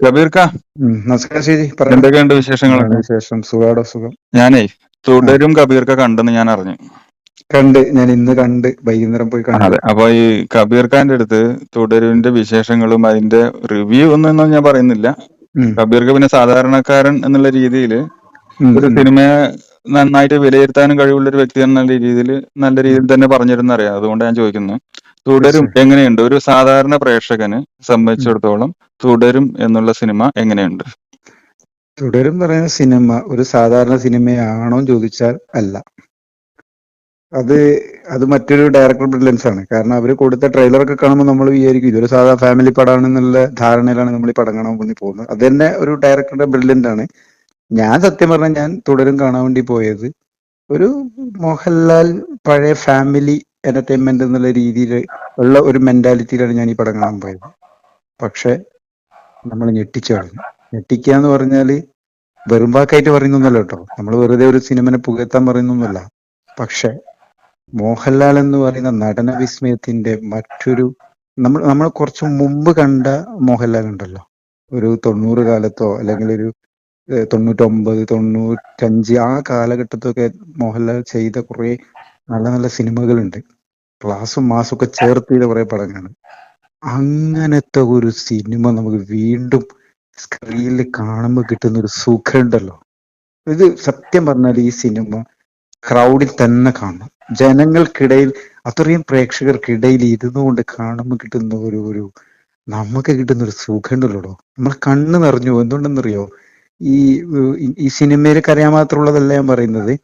കബീർക്ക, നമസ്കാരം ശരി പറയണം. എന്തൊക്കെയുണ്ട് എന്താണ് വിശേഷങ്ങളൊക്കെ? വിശേഷം? സുഖാടോ? സുഖം. ഞാനേ ആ തുടരും കബീർക്ക കണ്ടെന്ന് ഞാൻ അറിഞ്ഞു. ഞാൻ ഇന്ന് വൈകുന്നേരം പോയി കണ്ടു. അതെ, അപ്പൊ ഈ കബീർക്കാന്റെ അടുത്ത് തുടരുവിന്റെ വിശേഷങ്ങളും അതിന്റെ റിവ്യൂ ഒന്നും ഞാൻ പറയുന്നില്ല. ഉം, കബീർക്ക് പിന്നെ സാധാരണക്കാരൻ എന്നുള്ള രീതിയിൽ ഉം, ഒരു ഉം. സിനിമയെ നന്നായിട്ട് വിലയിരുത്താനും കഴിവുള്ള ഒരു വ്യക്തി എന്നുള്ള രീതിയിൽ നല്ല രീതിയിൽ തന്നെ പറഞ്ഞിരുന്ന അറിയാം. അതുകൊണ്ട് ഞാൻ ചോദിക്കുന്നു, തുടരും തീർച്ചയായും. എങ്ങനെയുണ്ട്? ഒരു സാധാരണ പ്രേക്ഷകന് ഉം. സംബന്ധിച്ചിടത്തോളം തുടരും എന്നുള്ള സിനിമ എങ്ങനെയുണ്ട്? തുടരും പറയുന്ന സിനിമ ഒരു സാധാരണ സിനിമയാണോ എന്ന് ചോദിച്ചാൽ അല്ല. അത് അത് മറ്റൊരു ഡയറക്ടർ ബ്രില്യൻസ് ആണ്. കാരണം അവർ കൊടുത്ത ട്രെയിലറൊക്കെ കാണുമ്പോൾ നമ്മൾ വിചാരിക്കും ഇതൊരു സാധാ ഫാമിലി പടമാണെന്നുള്ള ധാരണയിലാണ് നമ്മൾ ഈ പടം കാണാൻ വേണ്ടി പോകുന്നത്. അത് തന്നെ ഒരു ഡയറക്ടറുടെ ബ്രില്യൻ്റ് ആണ്. ഞാൻ സത്യം പറഞ്ഞാൽ ഞാൻ തുടരും കാണാൻ വേണ്ടി പോയത് ഒരു മോഹൻലാൽ പഴയ ഫാമിലി എന്റർടൈൻമെന്റ് എന്നുള്ള രീതിയിൽ ഉള്ള ഒരു മെന്റാലിറ്റിയിലാണ് ഞാൻ ഈ പടം കാണാൻ പോയത്. പക്ഷെ നമ്മൾ ഞെട്ടിച്ചു കളഞ്ഞു. ഞെട്ടിക്കുക എന്ന് പറഞ്ഞാല് വെറും വാക്കായിട്ട് പറയുന്നൊന്നുമല്ല കേട്ടോ. നമ്മൾ വെറുതെ ഒരു സിനിമനെ പുകഴ്ത്താൻ പറയുന്നൊന്നുമല്ല. പക്ഷെ മോഹൻലാൽ എന്ന് പറയുന്ന നടന വിസ്മയത്തിന്റെ മറ്റൊരു നമ്മൾ കുറച്ച് മുമ്പ് കണ്ട മോഹൻലാൽ ഉണ്ടല്ലോ, ഒരു 90 കാലത്തോ അല്ലെങ്കിൽ ഒരു 99, 95 ആ കാലഘട്ടത്തൊക്കെ മോഹൻലാൽ ചെയ്ത കുറെ നല്ല നല്ല സിനിമകളുണ്ട്. ക്ലാസും മാസും ഒക്കെ ചേർത്ത് ചെയ്ത കുറെ പടങ്ങളാണ്. അങ്ങനത്തെ ഒരു സിനിമ നമുക്ക് വീണ്ടും സ്ക്രീനിൽ കാണുമ്പോൾ കിട്ടുന്ന ഒരു സുഖം ഉണ്ടല്ലോ. ഇത് സത്യം പറഞ്ഞാൽ ഈ സിനിമ ക്രൗഡിൽ തന്നെ കാണണം. ജനങ്ങൾക്കിടയിൽ, അത്രയും പ്രേക്ഷകർക്കിടയിൽ ഇരുന്നുകൊണ്ട് കാണുമ്പോൾ കിട്ടുന്ന ഒരു നമുക്ക് കിട്ടുന്ന ഒരു സുഖം ഉണ്ടല്ലോ. നമ്മളെ കണ്ണ് നിറഞ്ഞു പോകും. എന്തുകൊണ്ടെന്നറിയോ? ഈ ഈ സിനിമയിൽ കരയാൻ മാത്രമുള്ളതല്ല ഞാൻ പറയുന്നത്.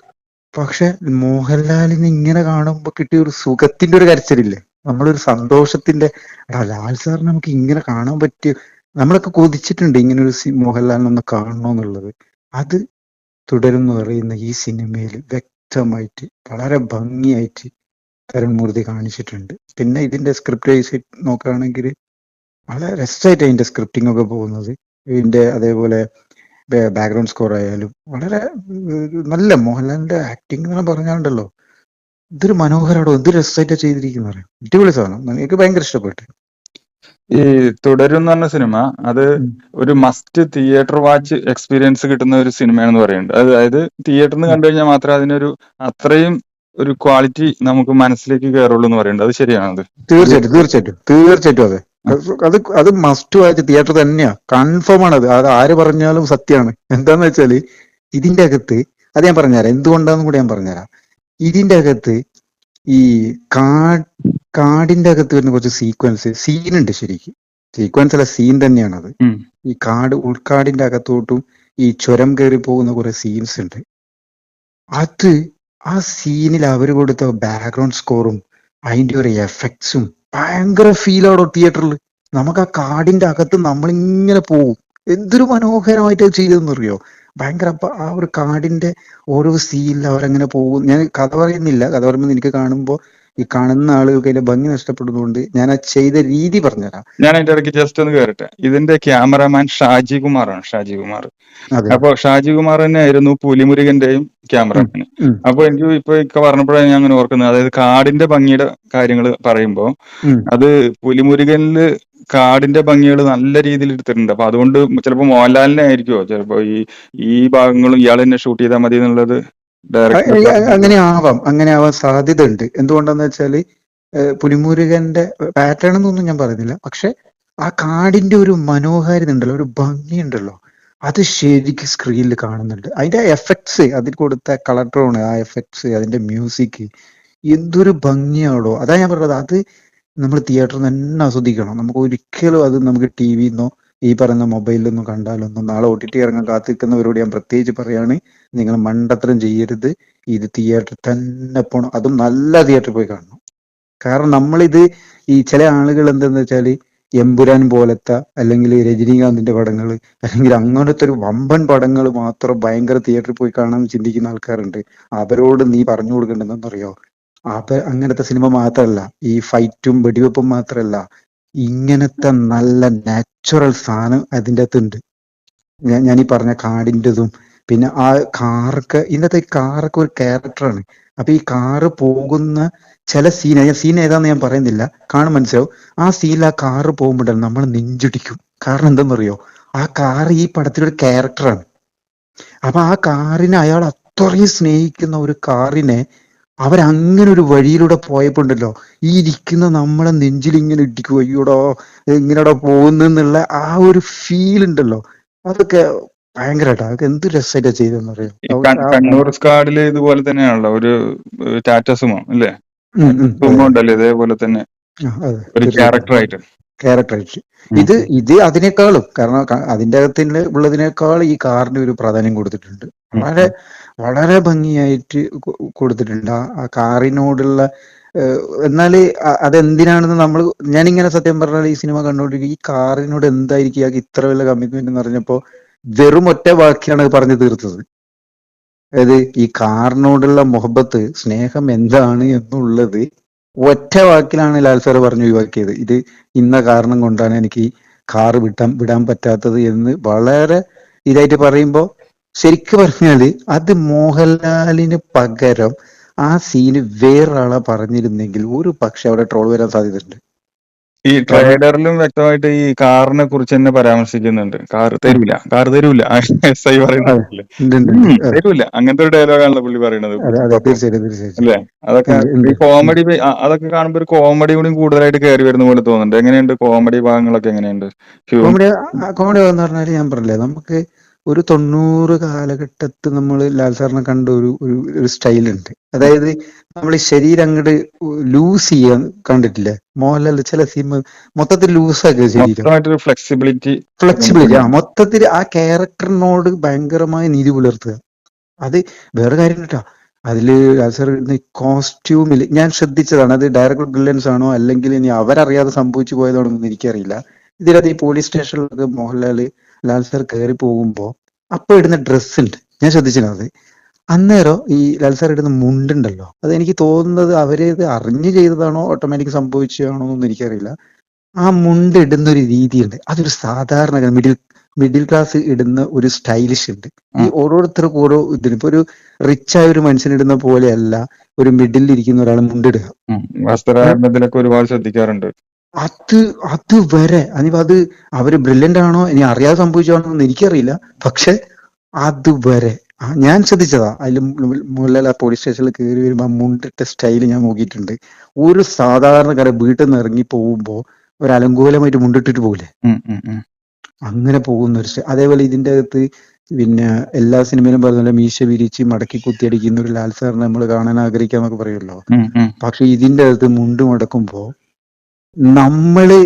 പക്ഷെ മോഹൻലാലിന് ഇങ്ങനെ കാണുമ്പോൾ കിട്ടിയ ഒരു സുഖത്തിന്റെ ഒരു കരച്ചിലില്ലേ, നമ്മളൊരു സന്തോഷത്തിന്റെ, എടാ ലാൽ സാറിന് നമുക്ക് ഇങ്ങനെ കാണാൻ പറ്റിയ, നമ്മളൊക്കെ കൊതിച്ചിട്ടുണ്ട് ഇങ്ങനെ ഒരു മോഹൻലാലിനൊന്ന് കാണണമെന്നുള്ളത്. അത് തുടരുന്ന് പറയുന്ന ഈ സിനിമയിൽ വ്യക്തമായിട്ട് വളരെ ഭംഗിയായിട്ട് തരുൺ മൂർത്തി കാണിച്ചിട്ടുണ്ട്. പിന്നെ ഇതിന്റെ സ്ക്രിപ്റ്റ് വൈസ് നോക്കുകയാണെങ്കിൽ വളരെ രസമായിട്ട് അതിന്റെ സ്ക്രിപ്റ്റിംഗ് ഒക്കെ പോകുന്നത്. ഇതിന്റെ അതേപോലെ ബാക്ക്ഗ്രൗണ്ട് സ്കോർ ആയാലും വളരെ നല്ല മോഹൻലാലിന്റെ ആക്ടിങ് എന്ന് പറഞ്ഞാലുണ്ടല്ലോ, ഇതൊരു മനോഹരമാണോ, എന്ത് രസമായിട്ടാ ചെയ്തിരിക്കുന്നത്. അടിപൊളി സാധനം, എനിക്ക് ഭയങ്കര ഇഷ്ടപ്പെട്ടു. ഈ തുടരും എന്ന് പറഞ്ഞ സിനിമ അത് ഒരു മസ്റ്റ് തിയേറ്റർ വാച്ച് എക്സ്പീരിയൻസ് കിട്ടുന്ന ഒരു സിനിമയാണെന്ന് പറയുന്നുണ്ട്. അതായത് തിയേറ്ററിൽ നിന്ന് കണ്ടു കഴിഞ്ഞാൽ മാത്രമേ അതിനൊരു അത്രയും ഒരു ക്വാളിറ്റി നമുക്ക് മനസ്സിലേക്ക് കയറുള്ളൂ എന്ന് പറയുന്നുണ്ട്. അത് ശരിയാണത്? തീർച്ചയായിട്ടും തീർച്ചയായിട്ടും തീർച്ചയായിട്ടും അതെ. അത് മസ്റ്റ് വാച്ച് തിയേറ്റർ തന്നെയാ, കൺഫേം ആണ്. അത് ആര് പറഞ്ഞാലും സത്യമാണ്. എന്താന്ന് വെച്ചാല് ഇതിന്റെ അകത്ത്, അത് ഞാൻ പറഞ്ഞുതരാം എന്തുകൊണ്ടാന്നും കൂടി ഞാൻ പറഞ്ഞുതരാം. ഇതിന്റെ അകത്ത് ഈ കാടിന്റെ അകത്ത് വരുന്ന കുറച്ച് സീനുണ്ട്. ശരിക്കും സീക്വൻസ് അല്ല, സീൻ തന്നെയാണത്. ഈ ഉൾക്കാടിന്റെ അകത്തോട്ടും ഈ ചുരം കയറി പോകുന്ന കുറെ സീൻസ് ഉണ്ട്. അത് ആ സീനിൽ അവർ കൊടുത്ത ബാക്ക്ഗ്രൗണ്ട് സ്കോറും അതിന്റെ ഒരു എഫക്ട്സും ഭയങ്കര ഫീലാണോ തിയേറ്ററിൽ. നമുക്ക് ആ കാടിന്റെ അകത്ത് നമ്മളിങ്ങനെ പോകും. എന്തൊരു മനോഹരമായിട്ട് ചെയ്തെന്നറിയോ, ഭയങ്കര. അപ്പൊ ആ ഒരു കാടിന്റെ ഓരോ സീനിൽ അവരങ്ങനെ പോകും. ഞാൻ കഥ പറയുന്നില്ല, കഥ പറയുമ്പോൾ എനിക്ക് കാണുമ്പോൾ ഈ കാണുന്ന ആളുകൾക്ക് അതിന്റെ ഭംഗി നഷ്ടപ്പെടുന്നതുകൊണ്ട് ഞാൻ ആ ചെയ്ത രീതി പറഞ്ഞുതരാം. ഞാൻ അതിന്റെ ഇടയ്ക്ക് ജസ്റ്റ് ഒന്ന് കയറട്ടെ. ഇതിന്റെ ക്യാമറാമാൻ ഷാജി കുമാറാണ്. ഷാജി കുമാർ. അതെ. അപ്പൊ ഷാജി കുമാർ തന്നെ ആയിരുന്നു പുലിമുരുകന്റെയും ക്യാമറാമാൻ. അപ്പൊ എനിക്ക് ഇപ്പൊ പറഞ്ഞപ്പോഴാണ് ഞാൻ അങ്ങനെ ഓർക്കുന്നത്, അതായത് കാടിന്റെ ഭംഗിയുടെ കാര്യങ്ങൾ പറയുമ്പോ അത് പുലിമുരുകനില് കാടിന്റെ ഭംഗികൾ നല്ല രീതിയിൽ എടുത്തിട്ടുണ്ട്. അപ്പൊ അതുകൊണ്ട് ചിലപ്പോ മോഹൻലാലിനെ ആയിരിക്കുമോ ചിലപ്പോ ഈ ഭാഗങ്ങളും ഇയാൾ തന്നെ ഷൂട്ട് ചെയ്താൽ മതി എന്നുള്ളത് ഡയറക്ടർ. അങ്ങനെ ആവാൻ സാധ്യത ഉണ്ട്. എന്തുകൊണ്ടാന്ന് വെച്ചാല് പുലിമുരുകന്റെ പാറ്റേൺ എന്നൊന്നും ഞാൻ പറയുന്നില്ല, പക്ഷെ ആ കാടിന്റെ ഒരു മനോഹാരിത ഉണ്ടല്ലോ, ഒരു ഭംഗിയുണ്ടല്ലോ, അത് ശരിക്കും സ്ക്രീനിൽ കാണുന്നുണ്ട്. അതിന്റെ എഫക്ട്സ്, അതിൽ കൊടുത്ത കളർ ടോൺ, ആ എഫക്ട്സ്, അതിന്റെ മ്യൂസിക്, എന്തൊരു ഭംഗിയാണോ. അതാ ഞാൻ പറഞ്ഞത്, അത് നമ്മൾ തിയേറ്ററിൽ നിന്ന് തന്നെ ആസ്വദിക്കണം. നമുക്ക് ഒരിക്കലും അത് നമുക്ക് ടി വിന്നോ ഈ പറയുന്ന മൊബൈലിലൊന്നും കണ്ടാലൊന്നും, നാളെ OTT ഇറങ്ങാൻ കാത്തിരിക്കുന്നവരോട് ഞാൻ പ്രത്യേകിച്ച് പറയാണ്, നിങ്ങൾ മണ്ടത്തരം ചെയ്യരുത്. ഇത് തിയേറ്ററിൽ തന്നെ പോകണം, അതും നല്ല തിയേറ്ററിൽ പോയി കാണണം. കാരണം നമ്മളിത്, ഈ ചില ആളുകൾ എന്താന്ന് വെച്ചാല് എമ്പുരാൻ പോലത്തെ അല്ലെങ്കിൽ രജനീകാന്തിന്റെ പടങ്ങൾ അല്ലെങ്കിൽ അങ്ങനത്തെ ഒരു വമ്പൻ പടങ്ങൾ മാത്രം ഭയങ്കര തിയേറ്ററിൽ പോയി കാണാമെന്ന് ചിന്തിക്കുന്ന ആൾക്കാരുണ്ട്. അവരോട് നീ പറഞ്ഞു കൊടുക്കേണ്ടതെന്നറിയോ, അങ്ങനത്തെ സിനിമ മാത്രമല്ല, ഈ ഫൈറ്റും വെടിവെപ്പും മാത്രമല്ല, ഇങ്ങനത്തെ നല്ല നാച്ചുറൽ സാധനം അതിൻ്റെ അകത്തുണ്ട്. ഞാൻ ഈ പറഞ്ഞ കാടിൻ്റെതും പിന്നെ ആ കാറൊക്കെ, ഇന്നത്തെ കാറൊക്കെ ഒരു ക്യാരക്ടറാണ്. അപ്പൊ ഈ കാറ് പോകുന്ന ചില സീൻ ഏതാന്ന് ഞാൻ പറയുന്നില്ല, കാണും മനസ്സിലാവും. ആ സീനിൽ ആ കാറ് പോകുമ്പോഴാണ് നമ്മൾ നെഞ്ചിടിക്കും. കാരണം എന്താണെന്നറിയോ, ആ കാർ ഈ പടത്തിലൊരു ക്യാരക്ടറാണ്. അപ്പൊ ആ കാറിനെ അയാൾ അത്രയും സ്നേഹിക്കുന്ന ഒരു കാറിനെ അവരങ്ങനെ ഒരു വഴിയിലൂടെ പോയപ്പോ ഉണ്ടല്ലോ, ഈ ഇരിക്കുന്ന നമ്മളെ നെഞ്ചിൽ ഇങ്ങനെ ഇടിക്കും, അയ്യോടോ ഇങ്ങനെടോ പോകുന്നുള്ള ആ ഒരു ഫീൽ ഉണ്ടല്ലോ, അതൊക്കെ ഭയങ്കരമായിട്ടാ. അതൊക്കെ എന്ത് രസമായിട്ടാ ചെയ്തെന്ന് ഈ അറിയാം. കണ്ണൂർ സ്ക്വാഡില് ഇതുപോലെ തന്നെയാണല്ലോ ഒരു ടാറ്റ സുമോ അല്ലേ? സുമോ അതെ ഉണ്ടല്ലോ ഇതേപോലെ തന്നെ അതെ, ഒരു തീർച്ചയായിട്ടും ക്യാരക്ടറായിട്ട്. ക്യാരക്ടറായിട്ട് ഇത് അതിനേക്കാളും, കാരണം അതിന്റെ അകത്ത് ഉള്ളതിനേക്കാൾ ഈ കാറിന് ഒരു പ്രാധാന്യം കൊടുത്തിട്ടുണ്ട്. വളരെ വളരെ ഭംഗിയായിട്ട് കൊടുത്തിട്ടുണ്ട് ആ കാറിനോടുള്ള. എന്നാല് അതെന്തിനാണെന്ന് ഞാനിങ്ങനെ സത്യം പറഞ്ഞാൽ ഈ സിനിമ കണ്ടുകൊണ്ടിരിക്കും, ഈ കാറിനോട് എന്തായിരിക്കും ഇയാൾക്ക് ഇത്ര വലിയ കമ്മിറ്റ്മെന്റ് എന്ന് പറഞ്ഞപ്പോ വെറും ഒറ്റ വാക്കിയാണ് അത് പറഞ്ഞു തീർത്തത്. അതായത് ഈ കാറിനോടുള്ള മുഹബത്ത്, സ്നേഹം എന്താണ് എന്നുള്ളത് ഒറ്റ വാക്കിലാണ് ലാൽ സാർ പറഞ്ഞു ഒഴിവാക്കിയത്. ഇത് ഇന്ന കാരണം കൊണ്ടാണ് എനിക്ക് ഈ കാറ് വിടാൻ പറ്റാത്തത് എന്ന് വളരെ ഇതായിട്ട് പറയുമ്പോ, ശരിക്ക് പറഞ്ഞാല് അത് മോഹൻലാലിന് പകരം ആ സീന് വേറൊരാളെ പറഞ്ഞിരുന്നെങ്കിൽ ഒരു പക്ഷെ അവിടെ ട്രോൾ വരാൻ സാധ്യതയുണ്ട്. ഈ കാരണം ട്രailerലും വ്യക്തമായിട്ട് ഈ കാറിനെ കുറിച്ച് തന്നെ പരാമർശിക്കുന്നുണ്ട്. കാർ തരൂല എസ് ഐ അതെ, പറയുന്നില്ലേ? ഉണ്ട് ഉണ്ട് ഉണ്ട്. അതെ തരൂല, അങ്ങനത്തെ ഒരു ഡയലോഗാണല്ലോ പുള്ളി പറയുന്നത്. അതെ അതെ, തീർച്ചയായിട്ടും തീർച്ചയായിട്ടും അല്ലേ? അതൊക്കെ ഉണ്ട് ഈ ഉണ്ട്. കോമഡി അതൊക്കെ കാണുമ്പോൾ ഒരു കോമഡി കൂടി കൂടുതലായിട്ട് കയറി വരുന്ന പോലെ തോന്നുന്നുണ്ട്. എങ്ങനെയുണ്ട് കോമഡി ഭാഗങ്ങളൊക്കെ എങ്ങനെയുണ്ട്? കോമഡി കോമഡി എന്ന് പറഞ്ഞാല് ഞാൻ പറഞ്ഞില്ലേ, നമുക്ക് ഒരു 90 കാലഘട്ടത്ത് നമ്മൾ ലാൽ സാറിനെ കണ്ട ഒരു സ്റ്റൈലുണ്ട്. അതായത് നമ്മൾ ഈ ശരീരം അങ്ങോട്ട് ലൂസ് ചെയ്യാൻ കണ്ടിട്ടില്ലേ? മോഹൻലാൽ ചില സിനിമ മൊത്തത്തിൽ ലൂസാക്കുക ശരീരം, മൊത്തമായിട്ടൊരു ഫ്ലെക്സിബിലിറ്റി. മൊത്തത്തിൽ ആ ക്യാരക്ടറിനോട് ഭയങ്കരമായ നീതി പുലർത്തുക. അത് വേറെ കാര്യം കേട്ടോ. അതില് ലാൽ സാർ ഇടുന്ന കോസ്റ്റ്യൂമിൽ ഞാൻ ശ്രദ്ധിച്ചതാണ്. അത് ഡയറക്ടർ ബ്രില്യൻസ് ആണോ അല്ലെങ്കിൽ ഇനി അവരറിയാതെ സംഭവിച്ചു പോയതാണോ എന്ന് എനിക്കറിയില്ല. ഇതിനകത്ത് ഈ പോലീസ് സ്റ്റേഷനിലൊക്കെ ലാൽ സാർ കയറി പോകുമ്പോ അപ്പൊ ഇടുന്ന ഡ്രസ്സ് ഉണ്ട്, ഞാൻ ശ്രദ്ധിച്ചിരുന്നത്. അന്നേരം ഈ ലാൽ സാർ ഇടുന്ന മുണ്ടുണ്ടല്ലോ, അത് എനിക്ക് തോന്നുന്നത് അവരത് അറിഞ്ഞു ചെയ്തതാണോ ഓട്ടോമാറ്റിക് സംഭവിച്ചതാണോ എന്നൊന്നും എനിക്കറിയില്ല. ആ മുണ്ട് ഇടുന്ന ഒരു രീതിയുണ്ട്, അതൊരു സാധാരണ മിഡിൽ ക്ലാസ് ഇടുന്ന ഒരു സ്റ്റൈലിഷ് ഉണ്ട്. ഈ ഓരോരുത്തർക്കും ഓരോ ഇതിന് ഇപ്പൊ ഒരു റിച്ച് ആയ ഒരു മനുഷ്യൻ ഇടുന്ന പോലെയല്ല ഒരു മിഡിൽ ഇരിക്കുന്ന ഒരാൾ മുണ്ടിടുക. വസ്ത്രധാരണത്തിലൊക്കെ ഒരുപാട് ശ്രദ്ധിക്കാറുണ്ട്. അത് വരെ അത് അവര് ബ്രില്യന്റ് ആണോ ഇനി അറിയാതെ സംഭവിച്ചാണോ എന്ന് എനിക്കറിയില്ല. പക്ഷെ അതുവരെ ഞാൻ ശ്രദ്ധിച്ചതാ. അതിൽ മോഹൻലാൽ ആ പോലീസ് സ്റ്റേഷനിൽ കയറി വരുമ്പോ ആ മുണ്ടിട്ട സ്റ്റൈല് ഞാൻ നോക്കിയിട്ടുണ്ട്. ഒരു സാധാരണക്കാരൻ വീട്ടിൽ നിന്ന് ഇറങ്ങി പോകുമ്പോ ഒരു അലങ്കോലമായിട്ട് മുണ്ടിട്ടിട്ട് പോകില്ലേ, അങ്ങനെ പോകുന്ന ഒരു അതേപോലെ ഇതിന്റെ അകത്ത് പിന്നെ എല്ലാ സിനിമയിലും പറഞ്ഞ മീശ വിരിച്ച് മടക്കി കുത്തിയടിക്കുന്ന ഒരു ലാൽ സാറിനെ നമ്മൾ കാണാൻ ആഗ്രഹിക്കാന്നൊക്കെ പറയുമല്ലോ. പക്ഷെ ഇതിന്റെ അകത്ത് മുണ്ട് മടക്കുമ്പോ നമ്മള്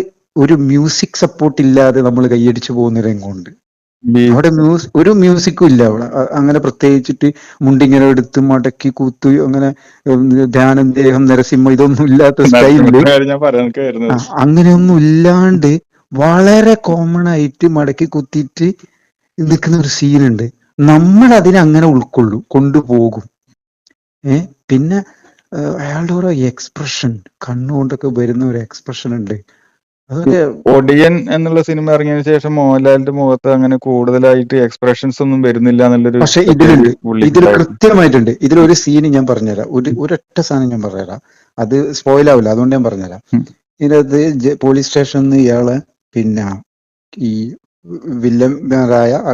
ഒരു മ്യൂസിക് സപ്പോർട്ട് ഇല്ലാതെ നമ്മൾ കൈയടിച്ചു പോകുന്ന രംഗമുണ്ട്. അവിടെ ഒരു മ്യൂസിക്കും ഇല്ല അവിടെ. അങ്ങനെ പ്രത്യേകിച്ചിട്ട് മുണ്ടിങ്ങനെ എടുത്ത് മടക്കി കൂത്തു അങ്ങനെ ധ്യാനം ദേഹം നരസിംഹ ഇതൊന്നും ഇല്ലാത്ത സ്റ്റൈലില് അങ്ങനെയൊന്നും ഇല്ലാണ്ട് വളരെ കോമൺ ആയിട്ട് മടക്കി കുത്തിയിട്ട് നിൽക്കുന്ന ഒരു സീനുണ്ട്. നമ്മൾ അതിനെ അങ്ങനെ കൊണ്ടുപോകും. പിന്നെ അയാളുടെ ഓരോ എക്സ്പ്രഷൻ, കണ്ണുകൊണ്ടൊക്കെ വരുന്ന ഒരു എക്സ്പ്രഷൻ ഉണ്ട്. അതൊക്കെ ഒടിയൻ എന്നുള്ള സിനിമ ഇറങ്ങിയതിനു ശേഷം മോഹൻലാലിന്റെ മുഖത്ത് അങ്ങനെ കൂടുതലായിട്ട് എക്സ്പ്രഷൻസ് ഒന്നും വരുന്നില്ല എന്നുള്ളൊരു. പക്ഷെ ഇതിൽ കൃത്യമായിട്ടുണ്ട്. ഇതിലൊരു സീന് ഞാൻ പറഞ്ഞുതരാം, ഒരൊറ്റ സാധനം ഞാൻ പറഞ്ഞുതരാം, അത് സ്പോയിൽ ആവില്ല, അതുകൊണ്ട് ഞാൻ പറഞ്ഞുതരാം. ഇതിനകത്ത് പോലീസ് സ്റ്റേഷനിൽ നിന്ന് ഇയാള് പിന്നെ ഈ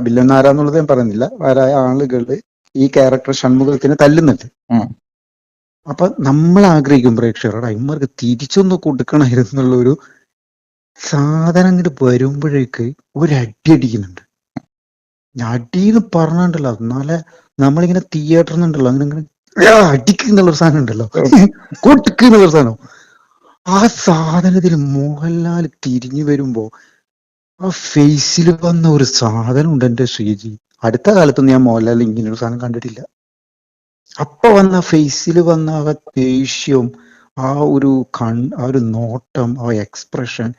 വില്ലന്മാരാന്നുള്ളത് ഞാൻ പറയുന്നില്ല, ആരായ ആളുകള് ഈ ക്യാരക്ടർ ഷൺമുഖത്തിന് തല്ലുന്നുണ്ട്. അപ്പൊ നമ്മൾ ആഗ്രഹിക്കും പ്രേക്ഷകരോട് ഇവർക്ക് തിരിച്ചൊന്ന് കൊടുക്കണമായിരുന്നു എന്നുള്ളൊരു സാധനം അങ്ങോട്ട് വരുമ്പോഴേക്ക് ഒരടി അടിക്കുന്നുണ്ട്. അടിന്ന് പറഞ്ഞിട്ടുണ്ടല്ലോ, എന്നാലെ നമ്മളിങ്ങനെ തിയേറ്ററിൽ നിന്നുണ്ടല്ലോ അങ്ങനെ അടിക്കുന്നുള്ളൊരു സാധനം ഉണ്ടല്ലോ, കൊടുക്കുന്നുള്ളൊരു സാധനം. ആ സാധനത്തിൽ മോഹൻലാൽ തിരിഞ്ഞു വരുമ്പോ ആ ഫേസിൽ വന്ന ഒരു സാധനം ഉണ്ട് എന്റെ ശ്രീജി. അടുത്ത കാലത്തൊന്നും ഞാൻ മോഹൻലാൽ ഇങ്ങനെ ഒരു സാധനം കണ്ടിട്ടില്ല. അപ്പൊ വന്ന ഫേസിൽ വന്ന ആ ദേഷ്യവും ആ ഒരു ആ ഒരു നോട്ടം, ആ എക്സ്പ്രഷൻ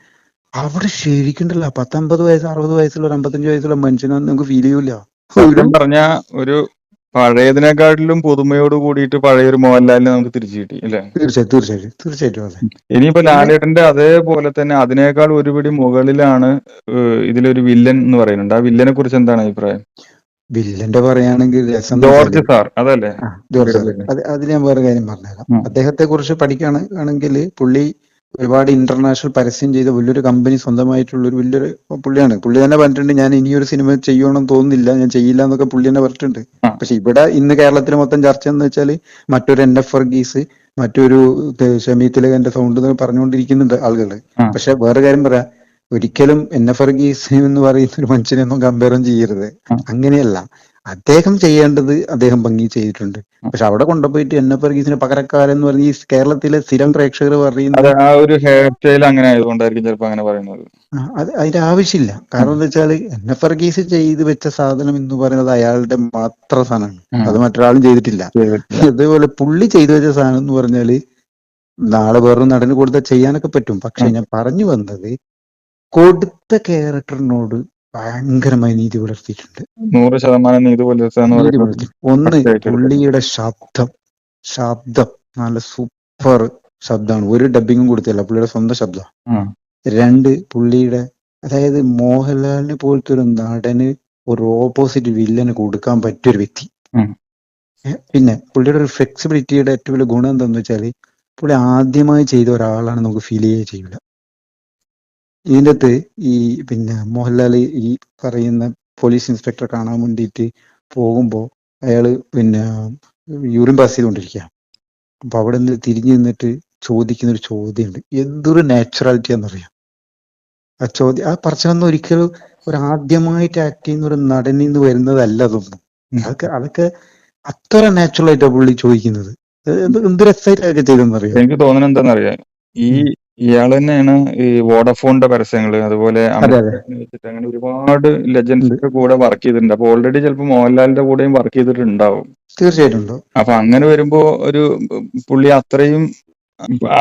അവിടെ ശരിക്കുണ്ടല്ലോ. 50 വയസ്സ് 60 വയസ്സുള്ള ഒരു 55 വയസ്സുള്ള മനുഷ്യനൊന്നും നമുക്ക് ഫീൽ ചെയ്യൂല. പറഞ്ഞ ഒരു പഴയതിനെക്കാട്ടിലും പുതുമയോട് കൂടിയിട്ട് പഴയൊരു മോഹൻലാലിനെ നമുക്ക് തിരിച്ചു കിട്ടി അല്ലെ? തീർച്ചയായിട്ടും അതെ. ഇനിയിപ്പോ ലാലേട്ടന്റെ അതേപോലെ തന്നെ അതിനേക്കാൾ ഒരുപടി മുകളിലാണ് ഇതിലൊരു വില്ലൻ എന്ന് പറയുന്നുണ്ട്. ആ വില്ലനെ കുറിച്ച് എന്താണ് അഭിപ്രായം? വില്ലന്റെ പറയുകയാണെങ്കിൽ ജോർജ് സാർ അതല്ലേ? ജോർജ് സാർ, അത് ഞാൻ വേറെ കാര്യം പറഞ്ഞുതരാം. അദ്ദേഹത്തെ കുറിച്ച് പഠിക്കുകയാണെങ്കിൽ പുള്ളി ഒരുപാട് ഇന്റർനാഷണൽ പരസ്യം ചെയ്ത വലിയൊരു കമ്പനി സ്വന്തമായിട്ടുള്ള ഒരു വലിയൊരു പുള്ളിയാണ്. പുള്ളി തന്നെ പറഞ്ഞിട്ടുണ്ട്, ഞാൻ ഇനിയൊരു സിനിമ ചെയ്യണമെന്ന് തോന്നുന്നില്ല, ഞാൻ ചെയ്യില്ല എന്നൊക്കെ പുള്ളി തന്നെ പറഞ്ഞിട്ടുണ്ട്. പക്ഷെ ഇവിടെ ഇന്ന് കേരളത്തിൽ മൊത്തം ചർച്ച എന്ന് വെച്ചാൽ മറ്റൊരു NF വർഗീസ്, മറ്റൊരു ഷമി തിലകന്റെ സൗണ്ട് എന്ന് പറഞ്ഞുകൊണ്ടിരിക്കുന്നുണ്ട് ആളുകൾ. പക്ഷെ വേറെ കാര്യം പറയാം, ഒരിക്കലും NF വർഗീസ് എന്ന് പറയുന്ന ഒരു മനുഷ്യനെയൊന്നും കമ്പയറും ചെയ്യരുത്. അങ്ങനെയല്ല, അദ്ദേഹം ചെയ്യേണ്ടത് അദ്ദേഹം ഭംഗി ചെയ്തിട്ടുണ്ട്. പക്ഷെ അവിടെ കൊണ്ടുപോയിട്ട് NF വർഗീസിന് പകരക്കാരൻ എന്ന് പറഞ്ഞ് ഈ കേരളത്തിലെ സ്ഥിരം പ്രേക്ഷകർ പറയുന്നത് ആ ഒരു ഹെയർ സ്റ്റൈൽ അങ്ങനെ ആയതുകൊണ്ടായിരിക്കും ചിലപ്പോ അങ്ങനെ പറയുന്നത്. അത് അതിന്റെ ആവശ്യമില്ല. കാരണം എന്താ വെച്ചാൽ NF വർഗീസ് ചെയ്ത് വെച്ച സാധനം എന്ന് പറയുന്നത് അയാളുടെ മാത്രം സാധനമാണ്, അത് മറ്റൊരാളും ചെയ്തിട്ടില്ല. അതേപോലെ പുള്ളി ചെയ്തു വെച്ച സാധനം എന്ന് പറഞ്ഞാല് നാളെ വേറൊരു നടന് കൊടുത്താൽ ചെയ്യാനൊക്കെ പറ്റും. പക്ഷെ ഞാൻ പറഞ്ഞു വന്നത്, കൊടുത്ത ക്യാരക്ടറിനോട് ഭയങ്കരമായി നീതി പുലർത്തിയിട്ടുണ്ട്. 100% നീതി പുലർത്തുക. ഒന്ന്, പുള്ളിയുടെ ശബ്ദം നല്ല സൂപ്പർ ശബ്ദമാണ്. ഒരു ഡബിങ്ങും കൊടുത്തില്ല, പുള്ളിയുടെ സ്വന്തം ശബ്ദം. 2, പുള്ളിയുടെ, അതായത് മോഹൻലാലിനെ പോലത്തെ ഒരു നടന് ഒരു ഓപ്പോസിറ്റ് വില്ലന് കൊടുക്കാൻ പറ്റിയൊരു വ്യക്തി. പിന്നെ പുള്ളിയുടെ ഒരു ഫ്ലെക്സിബിലിറ്റിയുടെ ഏറ്റവും വലിയ ഗുണം എന്താന്ന് വെച്ചാൽ, പുള്ളി ആദ്യമായി ചെയ്ത ഒരാളാണ് നമുക്ക് ഫീൽ ചെയ്യില്ല. ഇതിൻ്റെ അകത്ത് ഈ പിന്നെ മോഹൻലാൽ ഈ പറയുന്ന പോലീസ് ഇൻസ്പെക്ടറെ കാണാൻ വേണ്ടിയിട്ട് പോകുമ്പോൾ അയാള് പിന്നെ യൂറിൻ പാസ് ചെയ്തുകൊണ്ടിരിക്കുക. അപ്പൊ അവിടെ നിന്ന് തിരിഞ്ഞു നിന്നിട്ട് ചോദിക്കുന്ന ഒരു ചോദ്യമുണ്ട്, എന്തൊരു നാച്ചുറാലിറ്റി എന്നറിയാം ആ ചോദ്യം. ആ പറച്ചിലൊന്നും ഒരിക്കലും ഒരു ആദ്യമായിട്ട് ആക്ട് ചെയ്യുന്ന ഒരു നടനിൽ നിന്ന് വരുന്നതല്ല അതൊന്നും. അതൊക്കെ അത്ര നാച്ചുറൽ ആയിട്ടാണ് പുള്ളി ചോദിക്കുന്നത്. എന്ത് രസമായിട്ടൊക്കെ ചെയ്തെന്നറിയാം. എനിക്ക് തോന്നുന്നത് എന്താണെന്നറിയാം, ഇയാൾ തന്നെയാണ് ഈ വോഡഫോണിന്റെ പരസ്യങ്ങള്, അതുപോലെ വെച്ചിട്ട് അങ്ങനെ ഒരുപാട് ലെജൻസിന്റെ കൂടെ വർക്ക് ചെയ്തിട്ടുണ്ട്. അപ്പൊ ഓൾറെഡി ചിലപ്പോൾ മോഹൻലാലിന്റെ കൂടെയും വർക്ക് ചെയ്തിട്ടുണ്ടാവും. തീർച്ചയായിട്ടും. അപ്പൊ അങ്ങനെ വരുമ്പോ ഒരു പുള്ളി അത്രയും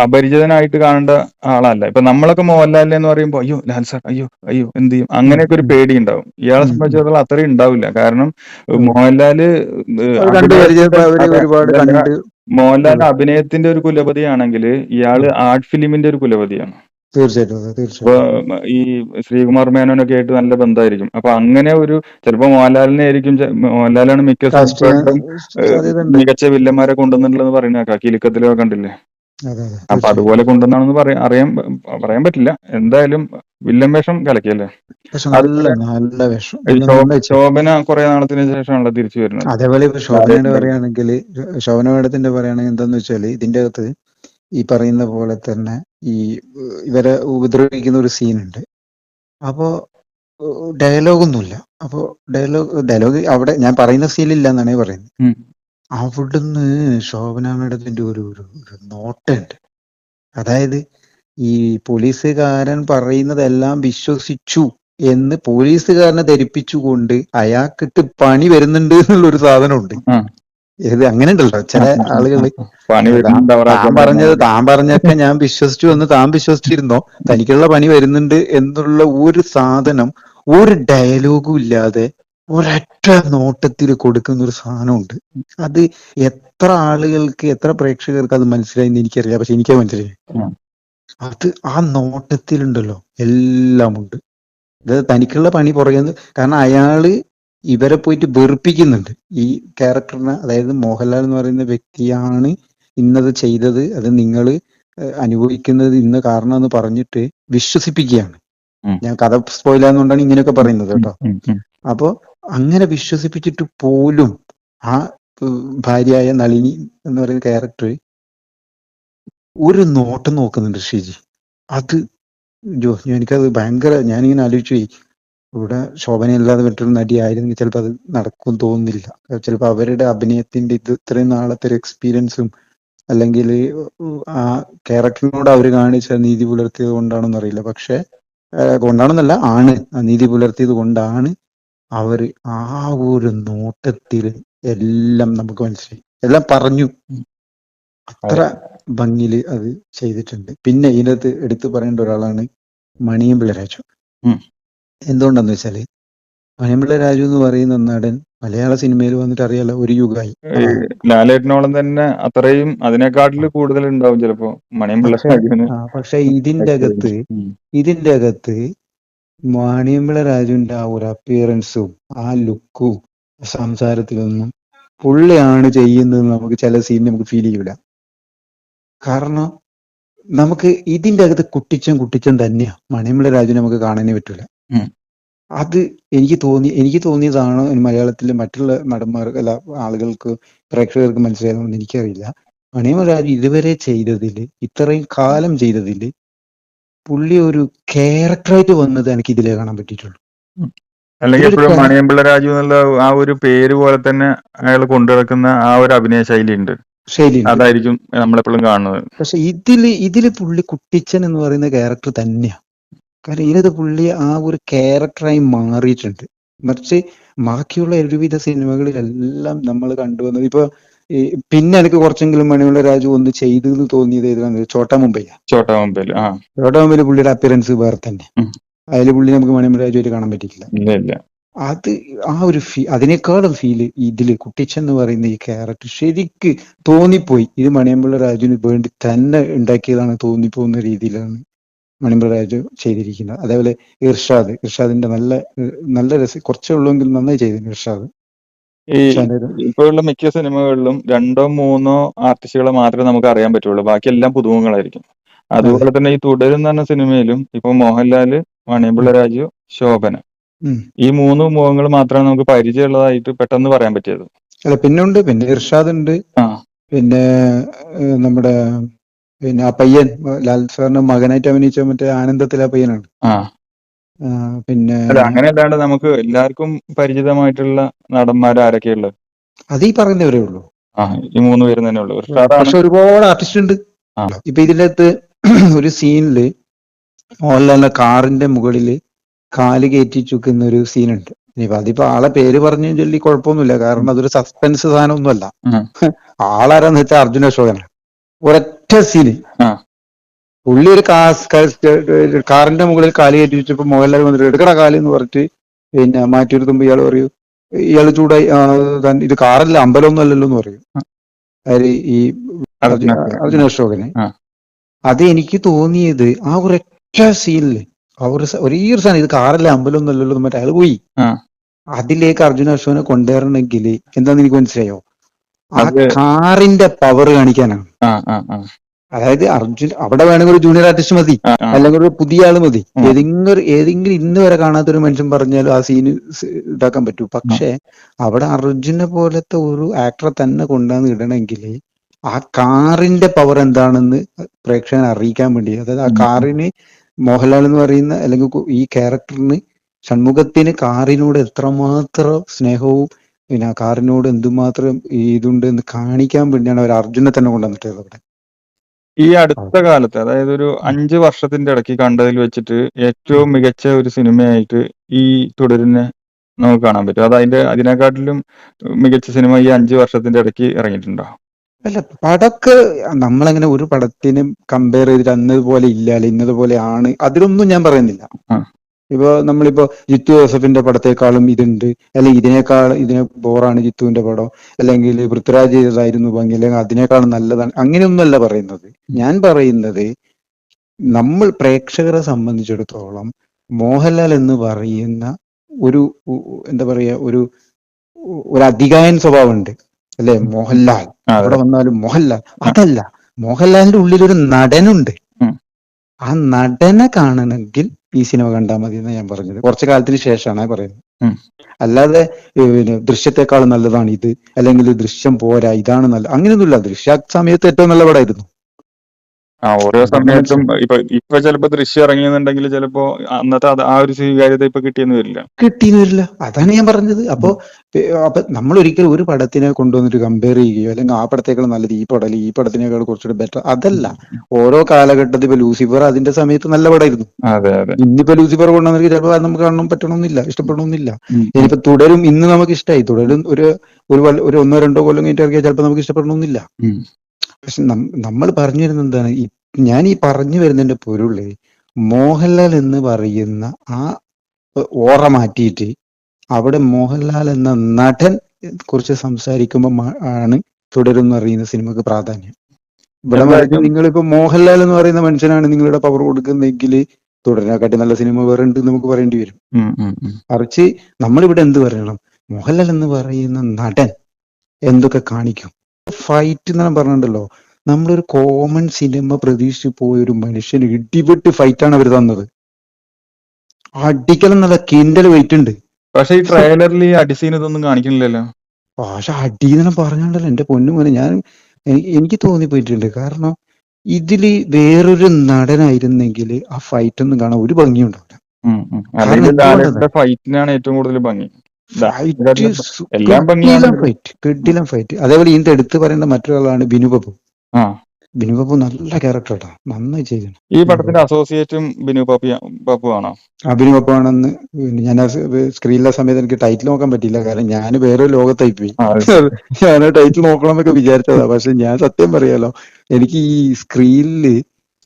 അപരിചിതനായിട്ട് കാണേണ്ട ആളല്ല. ഇപ്പൊ നമ്മളൊക്കെ മോഹൻലാലിനെ എന്ന് പറയുമ്പോ അയ്യോ ലാൽ സാർ, അയ്യോ എന്ത് ചെയ്യും, അങ്ങനെയൊക്കെ ഒരു പേടി ഉണ്ടാവും. ഇയാളെ സംബന്ധിച്ചിടത്തോളം അത്രയും ഉണ്ടാവില്ല. കാരണം മോഹൻലാല് മോഹൻലാൽ അഭിനയത്തിന്റെ ഒരു കുലപതിയാണെങ്കിൽ ഇയാള് ആർട്ട് ഫിലിമിന്റെ ഒരു കുലപതിയാണ്. അപ്പൊ ഈ ശ്രീകുമാർ മേനോനൊക്കെ ആയിട്ട് നല്ല ബന്ധമായിരിക്കും. അപ്പൊ അങ്ങനെ ഒരു ചിലപ്പോ മോഹൻലാലാണ് മിക്ക മികച്ച വില്ലന്മാരെ കൊണ്ടുവന്നിട്ടുള്ളത് പറയുന്ന കിലുക്കത്തിലൊക്കെ കണ്ടില്ലേ. അപ്പൊ അതുപോലെ കൊണ്ടുവന്നാണെന്ന് പറയാൻ പറ്റില്ല. എന്തായാലും വില്ലൻ വേഷം കലക്കിയല്ലേ. ശോഭന കുറെ നാളത്തിന് ശേഷമാണല്ലോ തിരിച്ചു വരുന്നത്. അതേപോലെ ഇപ്പൊ ശോഭനയുടെ പറയുകയാണെങ്കിൽ, ശോഭന മേഡത്തിന്റെ പറയുകയാണെങ്കിൽ എന്താന്ന് വെച്ചാല്, ഇതിന്റെ അകത്ത് ഈ പറയുന്ന പോലെ തന്നെ ഈ ഇവരെ ഉപദ്രവിക്കുന്ന ഒരു സീനുണ്ട്. അപ്പോ ഡയലോഗൊന്നുമില്ല. അപ്പോ ഡയലോഗ് അവിടെ ഞാൻ പറയുന്ന സീനില്ല എന്നാണ് പറയുന്നത്. അവിടുന്ന് ശോഭന മേഡത്തിന്റെ ഒരു നോട്ടുണ്ട്. അതായത് ഈ പോലീസുകാരൻ പറയുന്നതെല്ലാം വിശ്വസിച്ചു എന്ന് പോലീസുകാരനെ ധരിപ്പിച്ചുകൊണ്ട് അയാൾക്കിട്ട് പണി വരുന്നുണ്ട് എന്നുള്ളൊരു സാധനമുണ്ട്. ഇത് അങ്ങനെ ഉണ്ടല്ലോ ചില ആളുകൾ, താൻ പറഞ്ഞൊക്കെ ഞാൻ വിശ്വസിച്ചു എന്ന് താൻ വിശ്വസിച്ചിരുന്നോ, തനിക്കുള്ള പണി വരുന്നുണ്ട് എന്നുള്ള ഒരു സാധനം ഒരു ഡയലോഗും ഇല്ലാതെ ഒരൊറ്റ നോട്ടത്തിൽ കൊടുക്കുന്ന ഒരു സാധനമുണ്ട്. അത് എത്ര ആളുകൾക്ക്, എത്ര പ്രേക്ഷകർക്ക് അത് മനസ്സിലായി എന്ന് എനിക്കറിയാം. പക്ഷെ എനിക്കത് മനസ്സിലായി. അത് ആ നോട്ടത്തിലുണ്ടല്ലോ എല്ലാം ഉണ്ട്. അതായത് തനിക്കുള്ള പണി പുറകെ, കാരണം അയാള് ഇവരെ പോയിട്ട് വെറുപ്പിക്കുന്നുണ്ട് ഈ ക്യാരക്ടറിനെ. അതായത് മോഹൻലാൽ എന്ന് പറയുന്ന വ്യക്തിയാണ് ഇന്നത് ചെയ്തത്, അത് നിങ്ങൾ അനുഭവിക്കുന്നത് ഇന്ന കാരണം എന്ന് പറഞ്ഞിട്ട് വിശ്വസിപ്പിക്കുകയാണ്. ഞാൻ കഥ സ്പോയിലാന്നുകൊണ്ടാണ് ഇങ്ങനെയൊക്കെ പറയുന്നത് കേട്ടോ. അപ്പോ അങ്ങനെ വിശ്വസിപ്പിച്ചിട്ട് പോലും ആ ഭാര്യയായ നളിനി എന്ന് പറയുന്ന ക്യാരക്ടർ ഒരു നോട്ടം നോക്കുന്നുണ്ട് ഷീജി. അത് എനിക്കത് ഭയങ്കര, ഞാനിങ്ങനെ ആലോചിച്ചു പോയി, ഇവിടെ ശോഭനയല്ലാതെ മറ്റൊരു നടി ആയിരുന്നെങ്കിൽ ചിലപ്പോൾ അത് നടക്കും തോന്നുന്നില്ല. ചിലപ്പോൾ അവരുടെ അഭിനയത്തിന്റെ ഇത്രയും നാളത്തെ ഒരു എക്സ്പീരിയൻസും അല്ലെങ്കിൽ ആ ക്യാരക്ടറിനോട് അവർ കാണിച്ച നീതി പുലർത്തിയത് കൊണ്ടാണെന്ന് അറിയില്ല. പക്ഷെ കൊണ്ടാണെന്നല്ല, ആണ് ആ നീതി പുലർത്തിയത് കൊണ്ടാണ് അവര് ആ ഒരു നോട്ടത്തിൽ എല്ലാം നമുക്ക് മനസ്സിലായി, എല്ലാം പറഞ്ഞു. അത്ര ഭംഗിയില് അത് ചെയ്തിട്ടുണ്ട്. പിന്നെ ഇതിനകത്ത് എടുത്തു പറയേണ്ട ഒരാളാണ് മണിയമ്പിള്ള രാജു. എന്തുകൊണ്ടാന്ന് വെച്ചാല് മണിയമ്പിള്ള രാജു എന്ന് പറയുന്ന നടൻ മലയാള സിനിമയിൽ വന്നിട്ട് അറിയാലോ ഒരു യുഗമായി. ലാലേട്ടനോളം തന്നെ അത്രയും അതിനെക്കാട്ടിൽ കൂടുതൽ ഉണ്ടാവും ചിലപ്പോ മണിയമ്പിള്ള രാജുവിന്. പക്ഷെ ഇതിന്റെ അകത്ത് മണിയമ്പിള്ള രാജുവിന്റെ ആ ഒരു അപ്പിയറൻസും ആ ലുക്കും സംസാരത്തിലൊന്നും പുള്ളിയാണ് ചെയ്യുന്നത് നമുക്ക് ചില സീൻ നമുക്ക് ഫീൽ ചെയ്യൂല. കാരണം നമുക്ക് ഇതിന്റെ അകത്ത് കുട്ടിച്ചൻ തന്നെയാ. മണിയമ്പിള്ള രാജു നമുക്ക് കാണാനേ പറ്റൂല. അത് എനിക്ക് തോന്നിയതാണോ മലയാളത്തിലെ മറ്റുള്ള നടന്മാർക്ക് അല്ല ആളുകൾക്ക് പ്രേക്ഷകർക്ക് മനസ്സിലായതെന്ന് എനിക്കറിയില്ല. മണിയമ്പിള്ള രാജു ഇതുവരെ ചെയ്തതില്, ഇത്രയും കാലം ചെയ്തതില് പുള്ളി ഒരു ക്യാരക്ടറായിട്ട് വന്നത് എനിക്ക് ഇതിലേ കാണാൻ പറ്റിയിട്ടുള്ളൂ. അല്ലെങ്കിൽ എപ്പോഴും മണിയമ്പിള്ള രാജു എന്നുള്ള ആ ഒരു പേര് പോലെ തന്നെ അയാൾ കൊണ്ടുനടക്കുന്ന ആ ഒരു അഭിനയ ശൈലി ഉണ്ട്, അതായിരിക്കും നമ്മളെപ്പോഴും കാണുന്നത്. പക്ഷെ ഇതില് പുള്ളി കുട്ടിച്ചൻ എന്ന് പറയുന്ന ക്യാരക്ടർ തന്നെയാ. കാരണം ഇതിനകത്ത് പുള്ളി ആ ഒരു ക്യാരക്ടറായി മാറിയിട്ടുണ്ട്. മറിച്ച് ബാക്കിയുള്ള ഒരുവിധ സിനിമകളിലെല്ലാം നമ്മൾ കണ്ടുവന്നത് ഇപ്പൊ പിന്നെ എനിക്ക് കുറച്ചെങ്കിലും മണിയമ്പിള്ള രാജു ഒന്ന് ചെയ്തു തോന്നിയത് ഏതാണ്? ചോട്ടാ മുംബൈയിൽ പുള്ളിയുടെ അപ്പിയറൻസ് വേറെ തന്നെ. അതിൽ പുള്ളി നമുക്ക് മണിയമ്പിള്ള രാജുവായിട്ട് കാണാൻ പറ്റിയിട്ടില്ല. അത് ആ ഒരു അതിനേക്കാളും ഫീല് ഇതില് കുട്ടിച്ചൻ എന്ന് പറയുന്ന ഈ ക്യാരക്ടർ ശരിക്ക് തോന്നിപ്പോയി ഇത് മണിയമ്പിള്ള രാജുവിന് വേണ്ടി തന്നെ ഉണ്ടാക്കിയതാണ് തോന്നിപ്പോകുന്ന രീതിയിലാണ് മണിയമ്പിള്ള രാജു ചെയ്തിരിക്കുന്നത്. അതേപോലെ ഇർഷാദിന്റെ നല്ല കുറച്ചേ ഉള്ളൂങ്കിലും നന്നായി ചെയ്തിരുന്നു ഇർഷാദ്. ഇപ്പോഴുള്ള മിക്ക സിനിമകളിലും 2 or 3 ആർട്ടിസ്റ്റുകളെ മാത്രമേ നമുക്ക് അറിയാൻ പറ്റുള്ളൂ, ബാക്കിയെല്ലാം പുതുമുഖങ്ങളായിരിക്കും. അതുപോലെ തന്നെ ഈ തുടരും എന്ന് പറഞ്ഞ സിനിമയിലും ഇപ്പൊ മോഹൻലാല്, മണിയമ്പിള്ള രാജു, ശോഭന, ഈ 3 മുഖങ്ങൾ മാത്രമാണ് നമുക്ക് പരിചയമുള്ളതായിട്ട് പെട്ടെന്ന് പറയാൻ പറ്റിയത്. അല്ല, പിന്നെ ഇർഷാദ് ഉണ്ട്, പിന്നെ നമ്മുടെ ആ പയ്യൻ ലാൽ സാറിന്റെ മകനായിട്ട് അഭിനയിച്ച മറ്റേ ആനന്ദത്തിലെ പയ്യനാണ്. പിന്നെ അങ്ങനെ അല്ലാണ്ട് നമുക്ക് എല്ലാവർക്കും പരിചിതമായിട്ടുള്ള നടന്മാർ ആരൊക്കെയുള്ളത്? അത് ഈ പറയുന്നവരേ ഉള്ളൂ. ഈ 3 പേരും തന്നെ ഉള്ളൂ. പക്ഷെ ഒരുപാട് ആർട്ടിസ്റ്റ് ഉണ്ട്. ഇപ്പൊ ഇതിനകത്ത് ഒരു സീനില് മോഹൻലാലിന്റെ കാറിന്റെ മുകളില് കാല് കയറ്റി ചുക്കുന്ന ഒരു സീനുണ്ട്. ഇനിയിപ്പോ അതിപ്പോ ആളെ പേര് പറഞ്ഞു ചൊല്ലി കുഴപ്പമൊന്നുമില്ല, കാരണം അതൊരു സസ്പെൻസ് സാധനമൊന്നുമല്ല. ആളാരാന്ന് വെച്ചാൽ അർജുന അശോകനാണ്. ഒരൊറ്റ സീന് പുള്ളി ഒരു കാറിന്റെ മുകളിൽ കാല് കയറ്റി വെച്ചപ്പോ മോഹൻലാൽ വന്നിട്ട് എടുക്കട കാല് എന്ന് പറഞ്ഞിട്ട് പിന്നെ മാറ്റിയെടുത്തുമ്പോ ഇയാൾ പറയൂ, ഇയാള് ചൂടായി, ഇത് കാറല്ല അമ്പലമൊന്നും അല്ലല്ലോ എന്ന് പറയും. അതായത് ഈ അർജുന അശോകന്. അത് എനിക്ക് തോന്നിയത് ആ ഒരൊറ്റ സീനില് ഒരേ ഒരു സാധനം, ഇത് കാറല്ല അമ്പലമൊന്നും അല്ലല്ലോ മറ്റേ അയാൾ പോയി. അതിലേക്ക് അർജുന അശോകനെ കൊണ്ടുവരണമെങ്കിൽ എന്താന്ന് എനിക്ക് മനസ്സിലായോ, ആ കാറിന്റെ പവർ കാണിക്കാനാണ്. അതായത് അവിടെ വേണമെങ്കിൽ ഒരു ജൂനിയർ ആർട്ടിസ്റ്റ് മതി, അല്ലെങ്കിൽ ഒരു പുതിയ ആള് മതി, ഏതെങ്കിലും ഇന്ന് വരെ കാണാത്തൊരു മനുഷ്യൻ പറഞ്ഞാലും ആ സീന് ഇതാക്കാൻ പറ്റൂ. പക്ഷെ അവിടെ അർജുനെ പോലത്തെ ഒരു ആക്ടറെ തന്നെ കൊണ്ടുവന്ന് ഇടണമെങ്കിൽ ആ കാറിന്റെ പവർ എന്താണെന്ന് പ്രേക്ഷകനെ അറിയിക്കാൻ വേണ്ടി, അതായത് ആ കാറിന് മോഹൻലാൽ എന്ന് പറയുന്ന അല്ലെങ്കിൽ ഈ ക്യാരക്ടറിന് ഷൺമുഖത്തിന് കാറിനോട് എത്രമാത്രം സ്നേഹവും പിന്നെ ആ കാറിനോട് എന്തുമാത്രം ഇതുണ്ട് എന്ന് കാണിക്കാൻ വേണ്ടിയാണ് അവർ അർജുനെ തന്നെ കൊണ്ടുവന്നിട്ടുള്ളത് അവിടെ. ഈ അടുത്ത കാലത്ത്, അതായത് ഒരു 5 വർഷത്തിന്റെ ഇടയ്ക്ക് കണ്ടതിൽ വെച്ചിട്ട് ഏറ്റവും മികച്ച ഒരു സിനിമയായിട്ട് ഈ തുടരിനെ നമുക്ക് കാണാൻ പറ്റും. അതിനെക്കാട്ടിലും മികച്ച സിനിമ ഈ 5 വർഷത്തിന്റെ ഇടയ്ക്ക് ഇറങ്ങിയിട്ടുണ്ടോ? അല്ല, പടമൊക്കെ നമ്മളങ്ങനെ ഒരു പടത്തിനും കമ്പയർ ചെയ്തിട്ട് അന്നതുപോലെ ഇല്ല അല്ലെ ഇന്നതുപോലെ ആണ് അതിലൊന്നും ഞാൻ പറയുന്നില്ല. ഇപ്പൊ നമ്മളിപ്പോ ജിത്തു ജോസഫിന്റെ പടത്തെക്കാളും ഇതുണ്ട്, അല്ലെങ്കിൽ ഇതിനെ ബോറാണ് ജിത്തുവിന്റെ പടം, അല്ലെങ്കിൽ പൃഥ്വിരാജ് ചെയ്തതായിരുന്നു ഭംഗി, അല്ലെങ്കിൽ അതിനേക്കാളും നല്ലതാണ്, അങ്ങനെയൊന്നുമല്ല പറയുന്നത്. ഞാൻ പറയുന്നത് നമ്മൾ പ്രേക്ഷകരെ സംബന്ധിച്ചിടത്തോളം മോഹൻലാൽ എന്ന് പറയുന്ന ഒരു എന്താ പറയാ ഒരു അധികായൻ സ്വഭാവം ഉണ്ട് അല്ലെ. മോഹൻലാൽ അവിടെ വന്നാലും മോഹൻലാൽ, അതല്ല, മോഹൻലാലിന്റെ ഉള്ളിലൊരു നടനുണ്ട്. ആ നടനെ കാണണമെങ്കിൽ ഈ സിനിമ കണ്ടാൽ മതി എന്നാണ് ഞാൻ പറഞ്ഞത്. കുറച്ചു കാലത്തിന് ശേഷമാണ് പറയുന്നത്. അല്ലാതെ പിന്നെ ദൃശ്യത്തെക്കാളും നല്ലതാണ് ഇത്, അല്ലെങ്കിൽ ദൃശ്യം പോരാ ഇതാണ് നല്ല, അങ്ങനെയൊന്നുമില്ല. ദൃശ്യ സമയത്ത് ഏറ്റവും നല്ല പടമായിരുന്നു. ഓരോ സമയത്തും ഇപ്പൊ ചിലപ്പോ ദൃശ്യം ഇറങ്ങിയെന്നുണ്ടെങ്കിൽ ചിലപ്പോ അന്നത്തെ ആ ഒരു സ്വീകാര്യത ഇപ്പൊ കിട്ടിയെന്ന് വരില്ല. അതാണ് ഞാൻ പറഞ്ഞത്. അപ്പൊ നമ്മൾ ഒരിക്കലും ഒരു പടത്തിനെ കൊണ്ടുവന്നിട്ട് കമ്പയർ ചെയ്യുകയോ അല്ലെങ്കിൽ ആ പടത്തേക്കാൾ നല്ലത് ഈ പടം അല്ലെങ്കിൽ ഈ പടത്തിനേക്കാൾ കുറച്ചുകൂടി ബെറ്റർ, അതല്ല. ഓരോ കാലഘട്ടത്തിൽ ഇപ്പൊ ലൂസിഫർ അതിന്റെ സമയത്ത് നല്ല പടമായിരുന്നു. ഇന്നിപ്പോ ലൂസിഫർ കൊണ്ടുവന്നിട്ട് ചിലപ്പോൾ നമുക്ക് കാണണം പറ്റണമെന്നില്ല, ഇഷ്ടപ്പെടണമെന്നില്ല. ഇനിയിപ്പോ തുടരും ഇന്ന് നമുക്ക് ഇഷ്ടമായി, തുടരും ഒരു 1-2 കൊല്ലം കഴിഞ്ഞിട്ട് ഇറങ്ങിയാൽ ചിലപ്പോൾ നമുക്ക് ഇഷ്ടപ്പെടണമെന്നില്ല. പക്ഷെ നമ്മൾ പറഞ്ഞു വരുന്നത് എന്താണ്, ഞാൻ ഈ പറഞ്ഞു വരുന്നതിന്റെ പൊരുള് മോഹൻലാൽ എന്ന് പറയുന്ന ആ ഓറ മാറ്റിയിട്ട് അവിടെ മോഹൻലാൽ എന്ന നടൻ കുറിച്ച് സംസാരിക്കുമ്പോൾ ആണ് തുടരുമെന്ന് പറയുന്ന സിനിമക്ക് പ്രാധാന്യം. ഇവിടെ നിങ്ങളിപ്പോ മോഹൻലാൽ എന്ന് പറയുന്ന മനുഷ്യനാണ് നിങ്ങളുടെ പവർ കൊടുക്കുന്നതെങ്കിൽ തുടരിനെക്കാട്ടി നല്ല സിനിമ വേറെ ഉണ്ട് നമുക്ക് പറയേണ്ടി വരും. മറിച്ച് നമ്മളിവിടെ എന്ത് പറയണം, മോഹൻലാൽ എന്ന് പറയുന്ന നടൻ എന്തൊക്കെ കാണിക്കും. ഫൈറ്റ് എന്ന് പറഞ്ഞിട്ടുണ്ടല്ലോ, നമ്മളൊരു കോമൺ സിനിമ പ്രതീക്ഷിച്ച് പോയ ഒരു മനുഷ്യന് ഇടിപെട്ട് ഫൈറ്റാണ് അവർ തന്നത്. അടിക്കലെന്നല്ല, കിൻഡൽ വെയിറ്റ് ഉണ്ട്. പക്ഷെ ഈ ട്രെയിലറിൽ ഈ അടിസീൻ ഇതൊന്നും കാണിക്കുന്നില്ലല്ലോ. പക്ഷെ അടീന്നെല്ലാം പറഞ്ഞോണ്ടല്ലോ എന്റെ പൊന്നു മോനെ, എനിക്ക് തോന്നിപ്പോയിട്ടുണ്ട്. കാരണം ഇതില് വേറൊരു നടനായിരുന്നെങ്കിൽ ആ ഫൈറ്റ് ഒന്നും കാണാൻ ഒരു ഭംഗിയും ഉണ്ടാവില്ല. അല്ലെങ്കിൽ ലാലേട്ടന്റെ ഫൈറ്റിനാണ് ഏറ്റവും കൂടുതൽ ഭംഗി. എല്ലാം ഭംഗിയാണ്. കിടിലം ഫൈറ്റ്. അതേപോലെ ഇതിന്റെ എടുത്ത് പറയേണ്ട മറ്റൊരാളാണ് ബിനു പപ്പു. ബിനു പപ്പു നല്ല ക്യാരക്ടർ കേട്ടോ, നന്നായി ചെയ്യണം. ഈ പടത്തിന്റെ അസോസിയേറ്റും ബിനു പപ്പു ആണോ? ബിനു പപ്പു ആണെന്ന് ഞാൻ സ്ക്രീനിലെ സമയത്ത് എനിക്ക് ടൈറ്റിൽ നോക്കാൻ പറ്റിയില്ല, കാരണം ഞാൻ വേറെ ലോകത്തായി പോയി. ഞാൻ ടൈറ്റിൽ നോക്കണം എന്നൊക്കെ വിചാരിച്ചതാ. പക്ഷെ ഞാൻ സത്യം പറയാലോ, എനിക്ക് ഈ സ്ക്രീനില്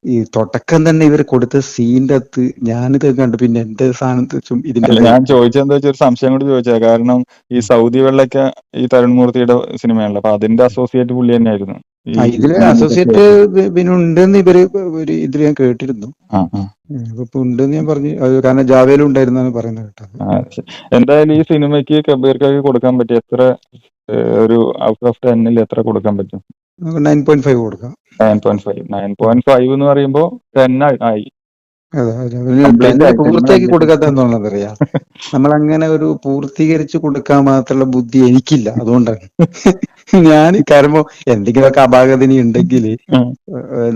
ഈ തുടക്കം തന്നെ ഇവർ കൊടുത്ത സീൻ്റെ അകത്ത് ഞാനിത് കണ്ടു. പിന്നെ എന്റെ സാധനത്തും ഇതിന്റെ ഞാൻ ചോദിച്ചെന്താ വെച്ചാൽ ഒരു സംശയം കൂടി ചോദിച്ചാ, കാരണം ഈ സൗദി വെള്ളക്ക ഈ തരുൺമൂർത്തിയുടെ സിനിമയാണല്ലോ, അപ്പൊ അതിന്റെ അസോസിയേറ്റ് പുള്ളി തന്നെയായിരുന്നു. ഇതില് അസോസിയേറ്റ് പിന്നെ ഉണ്ടെന്ന് ഇവര് ഇതിൽ ഞാൻ കേട്ടിരുന്നു. ഇപ്പൊ ഉണ്ടെന്ന് ഞാൻ പറഞ്ഞു, കാരണം ജാവേലും ഉണ്ടായിരുന്നാണ് പറയുന്നത് കേട്ടത്. എന്തായാലും ഈ സിനിമയ്ക്ക് കബീർക്കൊക്കെ കൊടുക്കാൻ പറ്റും എത്ര, ഒരു ഔട്ട് ഓഫ് 10 എത്ര കൊടുക്കാൻ പറ്റും? 9.5 കൊടുക്കാം. 9.5 എന്ന് പറയുമ്പോ 10 ആയി. പൂർത്തിയാക്കി കൊടുക്കാത്ത എന്താണെന്ന് അറിയാം, നമ്മളങ്ങനെ ഒരു പൂർത്തീകരിച്ച് കൊടുക്കാൻ മാത്രമുള്ള ബുദ്ധി എനിക്കില്ല. അതുകൊണ്ടാണ് ഞാൻ, കാരണം എന്തെങ്കിലുമൊക്കെ അപാകത ഉണ്ടെങ്കിൽ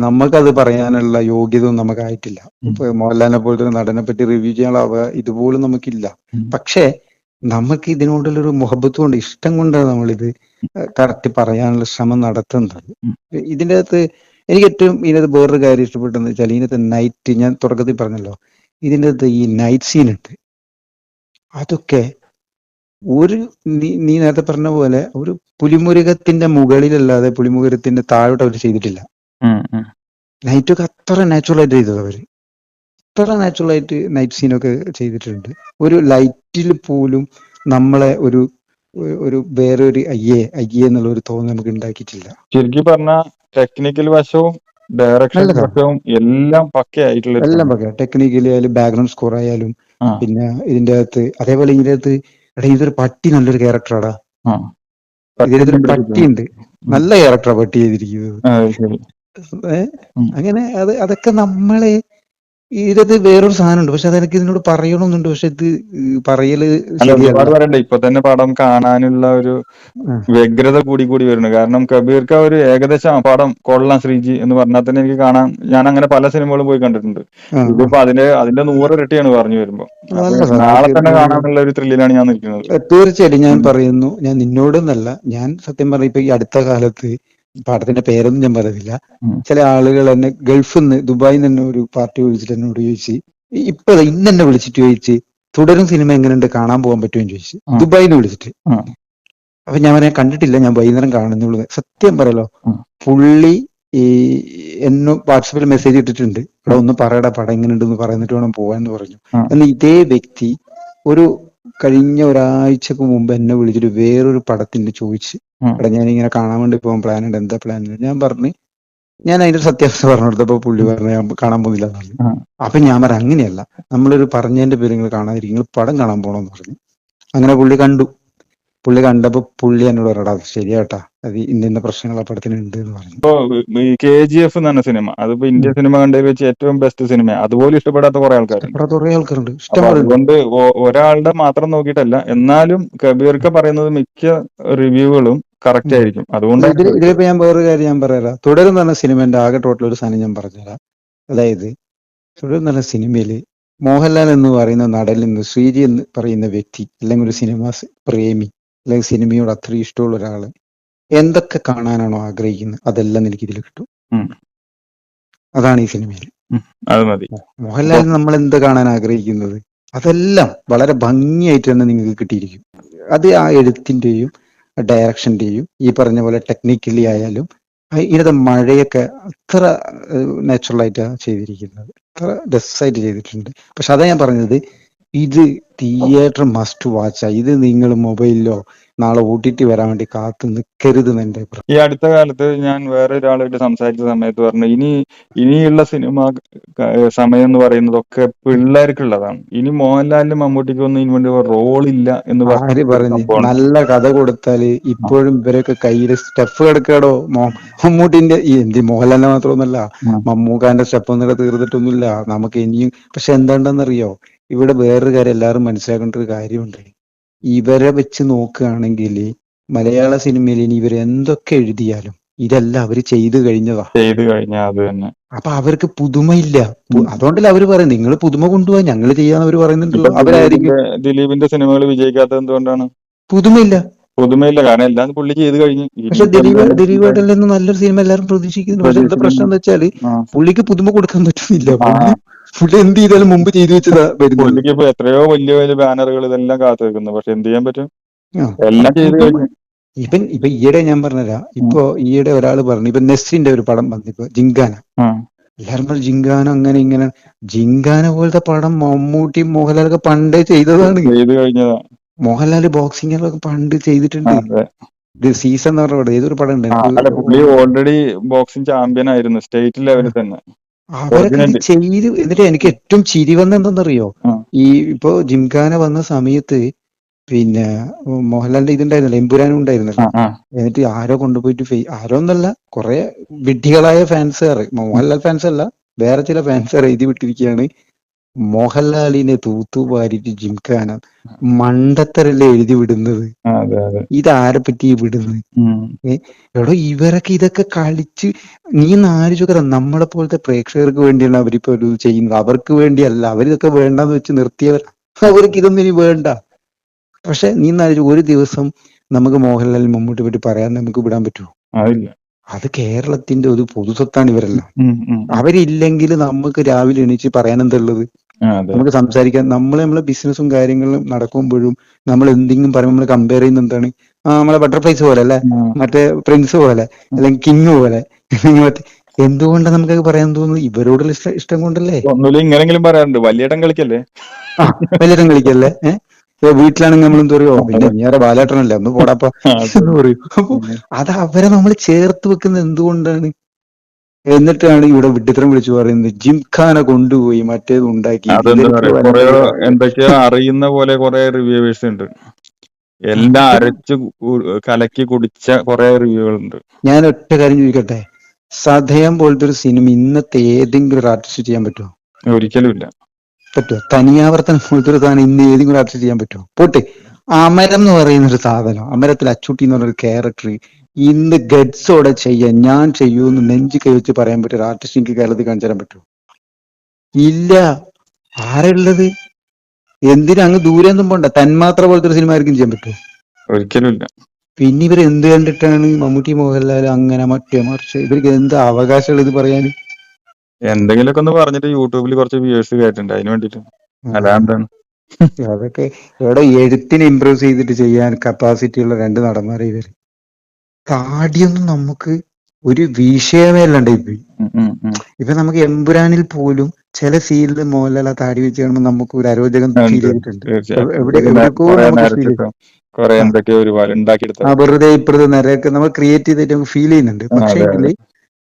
നമുക്കത് പറയാനുള്ള യോഗ്യത ഒന്നും നമുക്കായിട്ടില്ല. ഇപ്പൊ മോഹൻലാലിനെ പോലത്തെ ഒരു നടനെ പറ്റി റിവ്യൂ ചെയ്യാനുള്ള ഇതുപോലും നമുക്കില്ല. പക്ഷേ നമുക്ക് ഇതിനോടുള്ളൊരു മുഹബത്ത് കൊണ്ട്, ഇഷ്ടം കൊണ്ടാണ് നമ്മളിത് കറക്റ്റ് പറയാനുള്ള ശ്രമം നടത്തുന്നത്. ഇതിൻ്റെ അകത്ത് എനിക്ക് ഏറ്റവും ഇതിനകത്ത് വേറൊരു കാര്യം ഇഷ്ടപ്പെട്ടെന്ന് വെച്ചാൽ, ഇതിനകത്ത് നൈറ്റ്, ഞാൻ തുടക്കത്തിൽ പറഞ്ഞല്ലോ, ഇതിൻ്റെ അകത്ത് ഈ നൈറ്റ് സീൻ ഉണ്ട്. അതൊക്കെ ഒരു നീ നേരത്തെ പറഞ്ഞ പോലെ ഒരു പുലിമുരുകത്തിന്റെ മുകളിലല്ലാതെ പുലിമുരുകത്തിന്റെ താഴോട്ട് അവർ ചെയ്തിട്ടില്ല. നൈറ്റൊക്കെ അത്ര നാച്ചുറൽ ആയിട്ട് ചെയ്തത് അവര്, അത്ര നാച്ചുറൽ ആയിട്ട് നൈറ്റ് സീനൊക്കെ ചെയ്തിട്ടുണ്ട്. ഒരു ലൈറ്റിൽ പോലും നമ്മളെ ഒരു വേറെ ഒരു അയ്യേ എന്നുള്ള ഒരു തോന്നൽ നമുക്ക് ഉണ്ടാക്കിയിട്ടില്ല. ശരിക്കും പറഞ്ഞ ടെക്നിക്കൽ വശവും ഡയറക്ഷൻ വശവും എല്ലാം പക്കയായിട്ടുള്ള, എല്ലാം പക്ക. ടെക്നിക്കലി ആയാലും ബാക്ക്ഗ്രൗണ്ട് സ്കോർ ആയാലും, പിന്നെ ഇതിന്റെ അകത്ത് അതേപോലെ ഇതിന്റെ അകത്ത് ഇതൊരു പട്ടി നല്ലൊരു ക്യാരക്ടറാടാ. ഇതിനകത്തൊരു പട്ടിയുണ്ട്, നല്ല ക്യാരക്ടറാ പട്ടി ചെയ്തിരിക്കുന്നത്. അങ്ങനെ അതൊക്കെ നമ്മളെ ഇതിനകത്ത് വേറൊരു സാധനം ഉണ്ട്. പക്ഷെ അതെനിക്ക് ഇതിനോട് പറയണമെന്നുണ്ട്, പക്ഷെ ഇത് പറയല് പറയണ്ടേ. ഇപ്പൊ തന്നെ പടം കാണാനുള്ള ഒരു വ്യഗ്രത കൂടി വരുന്നു. കാരണം കബീർക്ക് ഒരു ഏകദേശം പടം കൊള്ളാം ശ്രീജി എന്ന് പറഞ്ഞാൽ തന്നെ എനിക്ക് കാണാൻ, ഞാൻ അങ്ങനെ പല സിനിമകളും പോയി കണ്ടിട്ടുണ്ട്. ഇതിപ്പോ അതിന്റെ 100 ഇരട്ടിയാണ് പറഞ്ഞു വരുമ്പോ. നാളെ തന്നെ കാണാനുള്ള ഒരു ത്രില്ലിലാണ് ഞാൻ നിൽക്കുന്നത്. തീർച്ചയായിട്ടും ഞാൻ പറയുന്നു, ഞാൻ നിന്നോടൊന്നല്ല, ഞാൻ സത്യം പറഞ്ഞ ഇപ്പൊ ഈ അടുത്ത കാലത്ത്, പടത്തിന്റെ പേരൊന്നും ഞാൻ പറയുന്നില്ല, ചില ആളുകൾ എന്നെ ഗൾഫിൽ നിന്ന്, ദുബായിൽ നിന്ന് ഒരു പാർട്ടി വിളിച്ചിട്ട് എന്നോട് ചോദിച്ചു, ഇപ്പൊ ഇന്ന് എന്നെ വിളിച്ചിട്ട് ചോദിച്ച് തുടരും സിനിമ എങ്ങനെയുണ്ട്, കാണാൻ പോകാൻ പറ്റുമെന്ന് ചോദിച്ചു, ദുബായിൽ നിന്ന് വിളിച്ചിട്ട്. അപ്പൊ ഞാൻ പറയാൻ കണ്ടിട്ടില്ല, ഞാൻ വൈകുന്നേരം കാണുന്നുള്ളൂ. സത്യം പറയല്ലോ, പുള്ളി ഈ എന്നെ വാട്സപ്പിൽ മെസ്സേജ് ഇട്ടിട്ടുണ്ട്, ഇവിടെ ഒന്ന് പറയടാ പടം എങ്ങനെയുണ്ടെന്ന് പറയുന്നിട്ട് വേണം പോവാന്ന് പറഞ്ഞു. എന്നാൽ ഇതേ വ്യക്തി ഒരു കഴിഞ്ഞ ഒരാഴ്ചക്ക് മുമ്പ് എന്നെ വിളിച്ചിട്ട് വേറൊരു പടത്തിന്റെ ചോദിച്ച്, ഇവിടെ ഞാനിങ്ങനെ കാണാൻ വേണ്ടി പോകാൻ പ്ലാൻ ഉണ്ട്, എന്താ പ്ലാൻ? ഞാൻ പറഞ്ഞു, ഞാൻ അതിന്റെ സത്യാവസ്ഥ പറഞ്ഞു കൊടുത്തപ്പോ പുള്ളി പറഞ്ഞു ഞാൻ കാണാൻ പോകുന്നില്ല എന്ന് പറഞ്ഞു. അപ്പൊ ഞാൻ പറഞ്ഞു അങ്ങനെയല്ല, നമ്മളൊരു പറഞ്ഞതിന്റെ പേര് നിങ്ങൾ കാണാതിരിക്കും, നിങ്ങൾ പടം കാണാൻ പോകണമെന്ന് പറഞ്ഞു. അങ്ങനെ പുള്ളി കണ്ടു. പുള്ളി കണ്ടപ്പോ പുള്ളി എന്നോട് പറയടാ ശരിയാട്ടാ, അത് ഇന്ന പ്രശ്നങ്ങൾ ആ പടത്തിന് ഉണ്ട് എന്ന് പറഞ്ഞു. ഇപ്പൊ KGF എന്ന് പറഞ്ഞ സിനിമ, അതിപ്പോ ഇന്ത്യൻ സിനിമ കണ്ടതിൽ വെച്ച് ഏറ്റവും ബെസ്റ്റ് സിനിമ, അതുപോലെ ഇഷ്ടപ്പെടാത്ത കുറെ ആൾക്കാരുണ്ട്. അതുകൊണ്ട് ഒരാളുടെ മാത്രം നോക്കിയിട്ടല്ല, എന്നാലും കബീർക്ക് പറയുന്നത് മിക്ക റിവ്യൂകളും കറക്റ്റ് ആയിരിക്കും. അതുകൊണ്ട് ഇതിലിപ്പോ ഞാൻ വേറൊരു കാര്യം ഞാൻ പറയാം, തുടരും എന്ന് പറഞ്ഞ സിനിമന്റെ ആകെ ടോട്ടൽ ഒരു സാധനം ഞാൻ പറഞ്ഞുതരാം. അതായത് തുടരും എന്ന് പറഞ്ഞ സിനിമയില് മോഹൻലാൽ എന്ന് പറയുന്ന നടനിൽ നിന്ന് ശ്രീജി എന്ന് പറയുന്ന വ്യക്തി, അല്ലെങ്കിൽ ഒരു സിനിമ പ്രേമി, അല്ലെങ്കിൽ സിനിമയോട് അത്രയും ഇഷ്ടമുള്ള ഒരാള് എന്തൊക്കെ കാണാനാണോ ആഗ്രഹിക്കുന്നത് അതെല്ലാം എനിക്ക് ഇതിൽ കിട്ടും. അതാണ് ഈ സിനിമയിൽ. മോഹൻലാൽ നമ്മൾ എന്ത് കാണാൻ ആഗ്രഹിക്കുന്നത് അതെല്ലാം വളരെ ഭംഗിയായിട്ട് തന്നെ നിങ്ങൾക്ക് കിട്ടിയിരിക്കും. അത് ആ എഴുത്തിന്റെയും ഡയറക്ഷന്റെയും ഈ പറഞ്ഞ പോലെ ടെക്നിക്കലി ആയാലും, ഇതിനകത്ത് മഴയൊക്കെ അത്ര നാച്ചുറൽ ആയിട്ടാണ് ചെയ്തിരിക്കുന്നത്, അത്ര രസമായിട്ട് ചെയ്തിട്ടുണ്ട്. പക്ഷെ അതാ ഞാൻ പറഞ്ഞത്, ഇത് തിയേറ്റർ മസ്റ്റ് വാച്ചാ. ഇത് നിങ്ങൾ മൊബൈലിലോ നാളെ OTT വരാൻ വേണ്ടി കാത്തു നിൽക്കരുതെന്ന് എന്റെ അഭിപ്രായം. ഈ അടുത്ത കാലത്ത് ഞാൻ വേറെ ഒരാളായിട്ട് സംസാരിച്ച സമയത്ത് പറഞ്ഞു, ഇനിയുള്ള സിനിമ സമയം എന്ന് പറയുന്നതൊക്കെ പിള്ളേർക്കുള്ളതാണ്. ഇനി മോഹൻലാലിനും മമ്മൂട്ടിക്കൊന്നും ഇനി വേണ്ടി റോളില്ല എന്ന് ആര് പറഞ്ഞ പറഞ്ഞു? സംഭവമാണ്. നല്ല കഥ കൊടുത്താല് ഇപ്പോഴും ഇവരൊക്കെ കയ്യില് സ്റ്റെപ്പ് കിടക്കാടോ. മമ്മൂട്ടിന്റെ മോഹൻലാലിന്റെ മാത്രമൊന്നുമല്ല, മമ്മൂക്കാന്റെ സ്റ്റെപ്പ് ഒന്നും തീർന്നിട്ടൊന്നുമില്ല. നമുക്ക് ഇനിയും. പക്ഷെ എന്താണ്ടെന്നറിയോ, ഇവിടെ വേറൊരു കാര്യം എല്ലാവരും മനസ്സിലാക്കേണ്ട ഒരു കാര്യമുണ്ട്. ഇവരെ വെച്ച് നോക്കുകയാണെങ്കിൽ മലയാള സിനിമയിൽ ഇനി ഇവർ എന്തൊക്കെ എഴുതിയാലും ഇതെല്ലാം അവര് ചെയ്തു കഴിഞ്ഞതാ. ചെയ്തു കഴിഞ്ഞാൽ അത് തന്നെ. അപ്പൊ അവർക്ക് പുതുമയില്ല. അതുകൊണ്ടല്ലേ അവര് പറയും നിങ്ങൾ പുതുമ കൊണ്ടുപോവാ, ഞങ്ങൾ ചെയ്യാന്ന് അവര് പറയുന്നുണ്ടല്ലോ. അവരായിരിക്കും ദിലീപിന്റെ സിനിമകൾ വിജയിക്കാത്തത് എന്തുകൊണ്ടാണ്? പുതുമയില്ല. കാരണം എല്ലാം പുള്ളി ചെയ്ത് കഴിഞ്ഞു. പക്ഷെ ദിലീപേട്ടനിൽ നിന്ന് നല്ലൊരു സിനിമ എല്ലാവരും പ്രതീക്ഷിക്കുന്നു. പക്ഷെ എന്താ പ്രശ്നം എന്ന് വെച്ചാല് പുള്ളിക്ക് പുതുമ കൊടുക്കാൻ പറ്റുന്നില്ല. പുള്ളി എന്ത് ചെയ്താലും മുമ്പ് ചെയ്തു വെച്ചതാ വരുന്നത്. പുള്ളിക്ക് ഇപ്പൊ എത്രയോ വലിയ വലിയ ബാനറുകൾ ഇതെല്ലാം കാത്തു വെക്കുന്നു. പക്ഷെ എന്ത് ചെയ്യാൻ പറ്റും? എല്ലാം ചെയ്ത് കഴിഞ്ഞു. ഇപ്പൊ ഈയിടെ ഞാൻ പറഞ്ഞുതരാം. ഇപ്പൊ ഈയിടെ ഒരാൾ പറഞ്ഞു, ഇപ്പൊ നെസ്റ്റിന്റെ ഒരു പടം വന്നിപ്പോ ജിങ്കാന. എല്ലാരും പറഞ്ഞു ജിങ്കാന അങ്ങനെ ഇങ്ങനെ. ജിങ്കാന പോലത്തെ പടം മമ്മൂട്ടി മോഹൻലാലൊക്കെ പണ്ടേ ചെയ്തതാണ്. ചെയ്ത് കഴിഞ്ഞതാ. മോഹൻലാല് ബോക്സിംഗിലൊക്കെ പണ്ട് ചെയ്തിട്ടുണ്ട്. ഇത് സീസൺ എന്ന് പറഞ്ഞ പടം, ഏതൊരു പടം ഉണ്ട്. പുള്ളി ഓൾറെഡി ബോക്സിംഗ് ചാമ്പ്യൻ ആയിരുന്നു, സ്റ്റേറ്റ് ലെവലിൽ തന്നെ. അവരൊക്കെ ഇത് ചെയ്ത്. എന്നിട്ട് എനിക്ക് ഏറ്റവും ചിരി വന്ന എന്താണെന്നറിയോ, ഈ ഇപ്പൊ ജിംഖാന വന്ന സമയത്ത് പിന്നെ മോഹൻലാലിന്റെ ഇതുണ്ടായിരുന്നല്ലോ, എമ്പുരാനും ഉണ്ടായിരുന്നല്ലോ. എന്നിട്ട് ആരോ കൊണ്ടുപോയിട്ട് ആരോ എന്നല്ല, കുറെ വിഡ്ഢികളായ ഫാൻസുകാർ, മോഹൻലാൽ ഫാൻസ് അല്ല, വേറെ ചില ഫാൻസുകാർ എഴുതി വിട്ടിരിക്കുകയാണ്, മോഹൻലാലിനെ തൂത്തുവാരിട്ട് ജിംഖാന മണ്ടത്തരല്ലേ എഴുതി വിടുന്നത്. ഇതാരെ പറ്റി വിടുന്നത്? എടോ ഇവരൊക്കെ ഇതൊക്കെ കളിച്ച് നീ ആലോചിക്കറ. നമ്മളെ പോലത്തെ പ്രേക്ഷകർക്ക് വേണ്ടിയാണ് അവരിപ്പോ ഇത് ചെയ്യുന്നത്, അവർക്ക് വേണ്ടിയല്ല. അവരിതൊക്കെ വേണ്ടെന്ന് വെച്ച് നിർത്തിയവർ. അവർക്ക് ഇതൊന്നും ഇനി വേണ്ട. പക്ഷെ നീ ഒരു ദിവസം നമുക്ക് മോഹൻലാൽ മമ്മൂട്ടി പറ്റി പറയാൻ നമുക്ക് വിടാൻ പറ്റുമോ? അത് കേരളത്തിന്റെ ഒരു പൊതുസ്വത്താണ് ഇവരെല്ലാം. അവരില്ലെങ്കിൽ നമുക്ക് രാവിലെ എണീച്ച് പറയാൻ എന്താ ഉള്ളത്? നമുക്ക് സംസാരിക്കാൻ. നമ്മളെ ബിസിനസ്സും കാര്യങ്ങളും നടക്കുമ്പോഴും നമ്മൾ എന്തെങ്കിലും പറയുമ്പോൾ നമ്മൾ കമ്പയർ ചെയ്യുന്ന എന്താണ്? നമ്മളെ ബട്ടർഫ്ലൈസ് പോലെ അല്ലെ, മറ്റേ പ്രിൻസ് പോലെ, അല്ലെങ്കിൽ കിങ് പോലെ. എന്തുകൊണ്ടാണ് നമുക്കൊക്കെ പറയാൻ തോന്നുന്നത്? ഇവരോടുള്ള ഇഷ്ടം കൊണ്ടല്ലേ. ഇങ്ങനെങ്കിലും പറയാറുണ്ട്, വലിയേട്ടൻ കളിക്കല്ലേ. വലിയേട്ടൻ കളിക്കല്ലേ. വീട്ടിലാണെങ്കിൽ നമ്മൾ എന്ത് പറയുമോ, പിന്നെ വേറെ ബാലേട്ടനല്ലേ, ഒന്ന് പോടാപ്പ എന്ന് പറയും. അപ്പൊ അത് അവരെ നമ്മൾ ചേർത്ത് വെക്കുന്നത് എന്തുകൊണ്ടാണ്? എന്നിട്ടാണ് ഇവിടെ വിഡ്ഢിത്തരം വിളിച്ചു പറയുന്നത് ജിംഖാന കൊണ്ടുപോയി മറ്റേത് ഉണ്ടാക്കി. എന്തൊക്കെയോ അറിയുന്ന പോലെ കുറെ റിവ്യൂവേഴ്സ് ഉണ്ട്, എല്ലാം അരച്ച് കലക്കി കുടിച്ച കുറെ റിവ്യൂകളുണ്ട്. ഞാൻ ഒറ്റ കാര്യം ചോദിക്കട്ടെ, സധയം പോലത്തെ ഒരു സിനിമ ഇന്നത്തെ ഏതെങ്കിലും ഒരു ആർട്ടിസ്റ്റ് ചെയ്യാൻ പറ്റുമോ? ഒരിക്കലും ഇല്ല. പറ്റുമോ? തനിയാവർത്തനം പോലത്തെ ഒരു സാധനം ഇന്ന് ഏതെങ്കിലും ആർട്ടിസ്റ്റ് ചെയ്യാൻ പറ്റുമോ? പോട്ടെ, അമരം എന്ന് പറയുന്ന ഒരു സാധനം, അമരത്തിൽ അച്ചൂട്ടി എന്ന് പറഞ്ഞൊരു ക്യാരക്ടർ ഇന്ന് ഗഡ്സോടെ ചെയ്യാൻ ഞാൻ ചെയ്യൂന്ന് നെഞ്ച് കൈവച്ച് പറയാൻ പറ്റിയ ഒരു ആർട്ടിസ്റ്റ് എനിക്ക് കേരളത്തിൽ കാണിച്ചു തരാൻ പറ്റുമോ? ഇല്ല. ആരുള്ളത്? എന്തിനാ അങ്ങ് ദൂരെ ഒന്നും പോണ്ട, തന്മാത്ര പോലത്തെ ഒരു സിനിമ ആയിരിക്കും ചെയ്യാൻ പറ്റുമോ? ഒരിക്കലും ഇല്ല. പിന്നെ ഇവർ എന്ത് കണ്ടിട്ടാണ് മമ്മൂട്ടി മോഹൻലാൽ അങ്ങനെ മറ്റേ മറിച്ച്? ഇവർക്ക് എന്താ അവകാശമുള്ളത് ഇത് പറയാൻ? എന്തെങ്കിലുമൊക്കെ ഒന്ന് പറഞ്ഞിട്ട് യൂട്യൂബിൽ കുറച്ച് വ്യൂവേഴ്സ് കയറ്റുണ്ട്, അതിന് വേണ്ടിട്ട്. അല്ലാണ്ടാണ്. അതൊക്കെ ഇവിടെ എഴുത്തിനെ ഇംപ്രൂവ് ചെയ്തിട്ട് ചെയ്യാൻ കപ്പാസിറ്റി ഉള്ള രണ്ട് നടന്മാരെ ഇവര്. താടിയൊന്നും നമുക്ക് ഒരു വിഷയമേ അല്ലാണ്ട് പോയി. ഇപ്പൊ നമുക്ക് എമ്പുരാനിൽ പോലും ചില സീനിൽ മോഹൻലാൽ ആ താടി വെച്ച് കാണുമ്പോൾ നമുക്ക് ഒരു അരോചകം ഫീൽ ചെയ്തിട്ടുണ്ട്. എവിടെക്കോ നമുക്ക് ഫീൽ ചെയ്തു. വെറുതെ ഇപ്പുറത്തെ നിരയൊക്കെ നമ്മൾ ക്രിയേറ്റ് ചെയ്തിട്ട് നമുക്ക് ഫീൽ ചെയ്യുന്നുണ്ട്. പക്ഷേ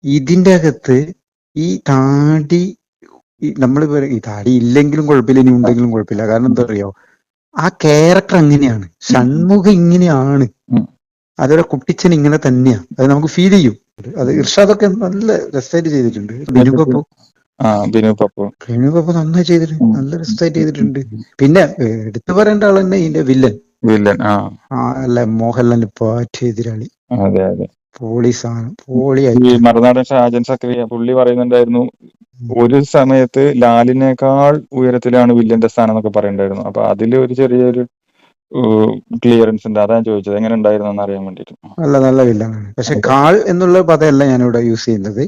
ഇതിന്റെ അകത്ത് ഈ താടി നമ്മൾ ഈ താടി ഇല്ലെങ്കിലും കുഴപ്പമില്ല, ഇനി ഉണ്ടെങ്കിലും കുഴപ്പമില്ല. കാരണം എന്താ അറിയോ, ആ ക്യാരക്ടർ അങ്ങനെയാണ്. ഷൺമുഖം ഇങ്ങനെയാണ്, അതൊരു കുട്ടിച്ചൻ ഇങ്ങനെ തന്നെയാണ്, അത് നമുക്ക് ഫീൽ ചെയ്യും. അത് ഇർഷാദൊക്കെ നല്ല രസമായിട്ട് ചെയ്തിട്ടുണ്ട്. ബിനു പപ്പു നന്നായി ചെയ്തിട്ടുണ്ട്, നല്ല രസമായിട്ട് ചെയ്തിട്ടുണ്ട്. പിന്നെ എടുത്തു പറയേണ്ട ആൾ തന്നെ ഇതിന്റെ വില്ലൻ അല്ല, മോഹൻലാലിന് പാറ്റ് എതിരാളി. പോളി സാധനം, പോളിയായി. മറുനാടൻ ഷാജൻ സക്രിയ പുള്ളി പറയുന്നുണ്ടായിരുന്നു, ഒരു സമയത്ത് ലാലിനേക്കാൾ ഉയരത്തിലാണ് വില്ലന്റെ സ്ഥാനം എന്നൊക്കെ പറയുന്നുണ്ടായിരുന്നു. അപ്പൊ അതിൽ ഒരു ചെറിയൊരു ക്ലിയറൻസ് ഉണ്ട്. അതാണ് ചോദിച്ചത്, എങ്ങനെ ഉണ്ടായിരുന്നു എന്ന് അറിയാൻ വേണ്ടിട്ട്. നല്ല വില്ലാണ്. പക്ഷെ കാൾ എന്നുള്ള പദമല്ല ഞാനിവിടെ യൂസ് ചെയ്യുന്നത്.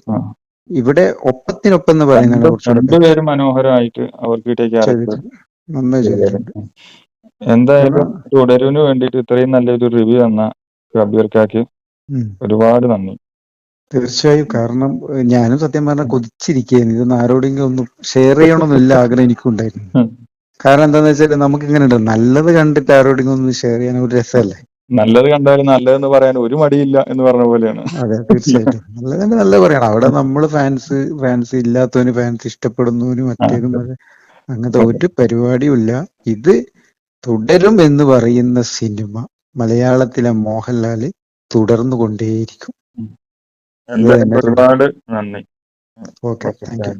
ഇവിടെ ഒപ്പത്തിനൊപ്പം എന്ന് പറയുന്നത് രണ്ടുപേരും മനോഹരമായിട്ട് അവർക്ക് നന്നായി ചെയ്തിട്ടുണ്ട്. എന്തായാലും തുടരുവിന് വേണ്ടിയിട്ട് ഇത്രയും നല്ലൊരു റിവ്യൂ തന്ന കബീർക്കാക്ക് ഒരുപാട് നന്ദി. തീർച്ചയായും. കാരണം ഞാനും സത്യം പറഞ്ഞാൽ കൊതിച്ചിരിക്കുകയായിരുന്നു, ഇതൊന്നും ആരോടെങ്കിലും ഒന്നും ഷെയർ ചെയ്യണമെന്നില്ല ആഗ്രഹം എനിക്കുണ്ടായിരുന്നു. കാരണം എന്താന്ന് വെച്ചാൽ നമുക്ക് ഇങ്ങനെ ഉണ്ട്, നല്ലത് കണ്ടിട്ട് ആരോടെങ്കിലും ഒന്ന് ഷെയർ ചെയ്യാൻ ഒരു രസമല്ലേ. നല്ലത് കണ്ടാലും നല്ലതെന്ന് പറയാൻ ഒരു മടിയില്ല എന്ന് പറഞ്ഞ പോലെയാണ്. അതെ, തീർച്ചയായിട്ടും നല്ലതന്നെ നല്ലത് പറയണം. അവിടെ നമ്മൾ ഫാൻസ് ഇല്ലാത്തവന് ഫാൻസ് ഇഷ്ടപ്പെടുന്നവന് മറ്റേതും അങ്ങനത്തെ ഒരു പരിപാടിയും ഇല്ല. ഇത് തുടരും എന്ന് പറയുന്ന സിനിമ മലയാളത്തിലെ മോഹൻലാല് തുടർന്നു കൊണ്ടേയിരിക്കും. എന്തായാലും ഒരുപാട് നന്ദി. Okay, thank you.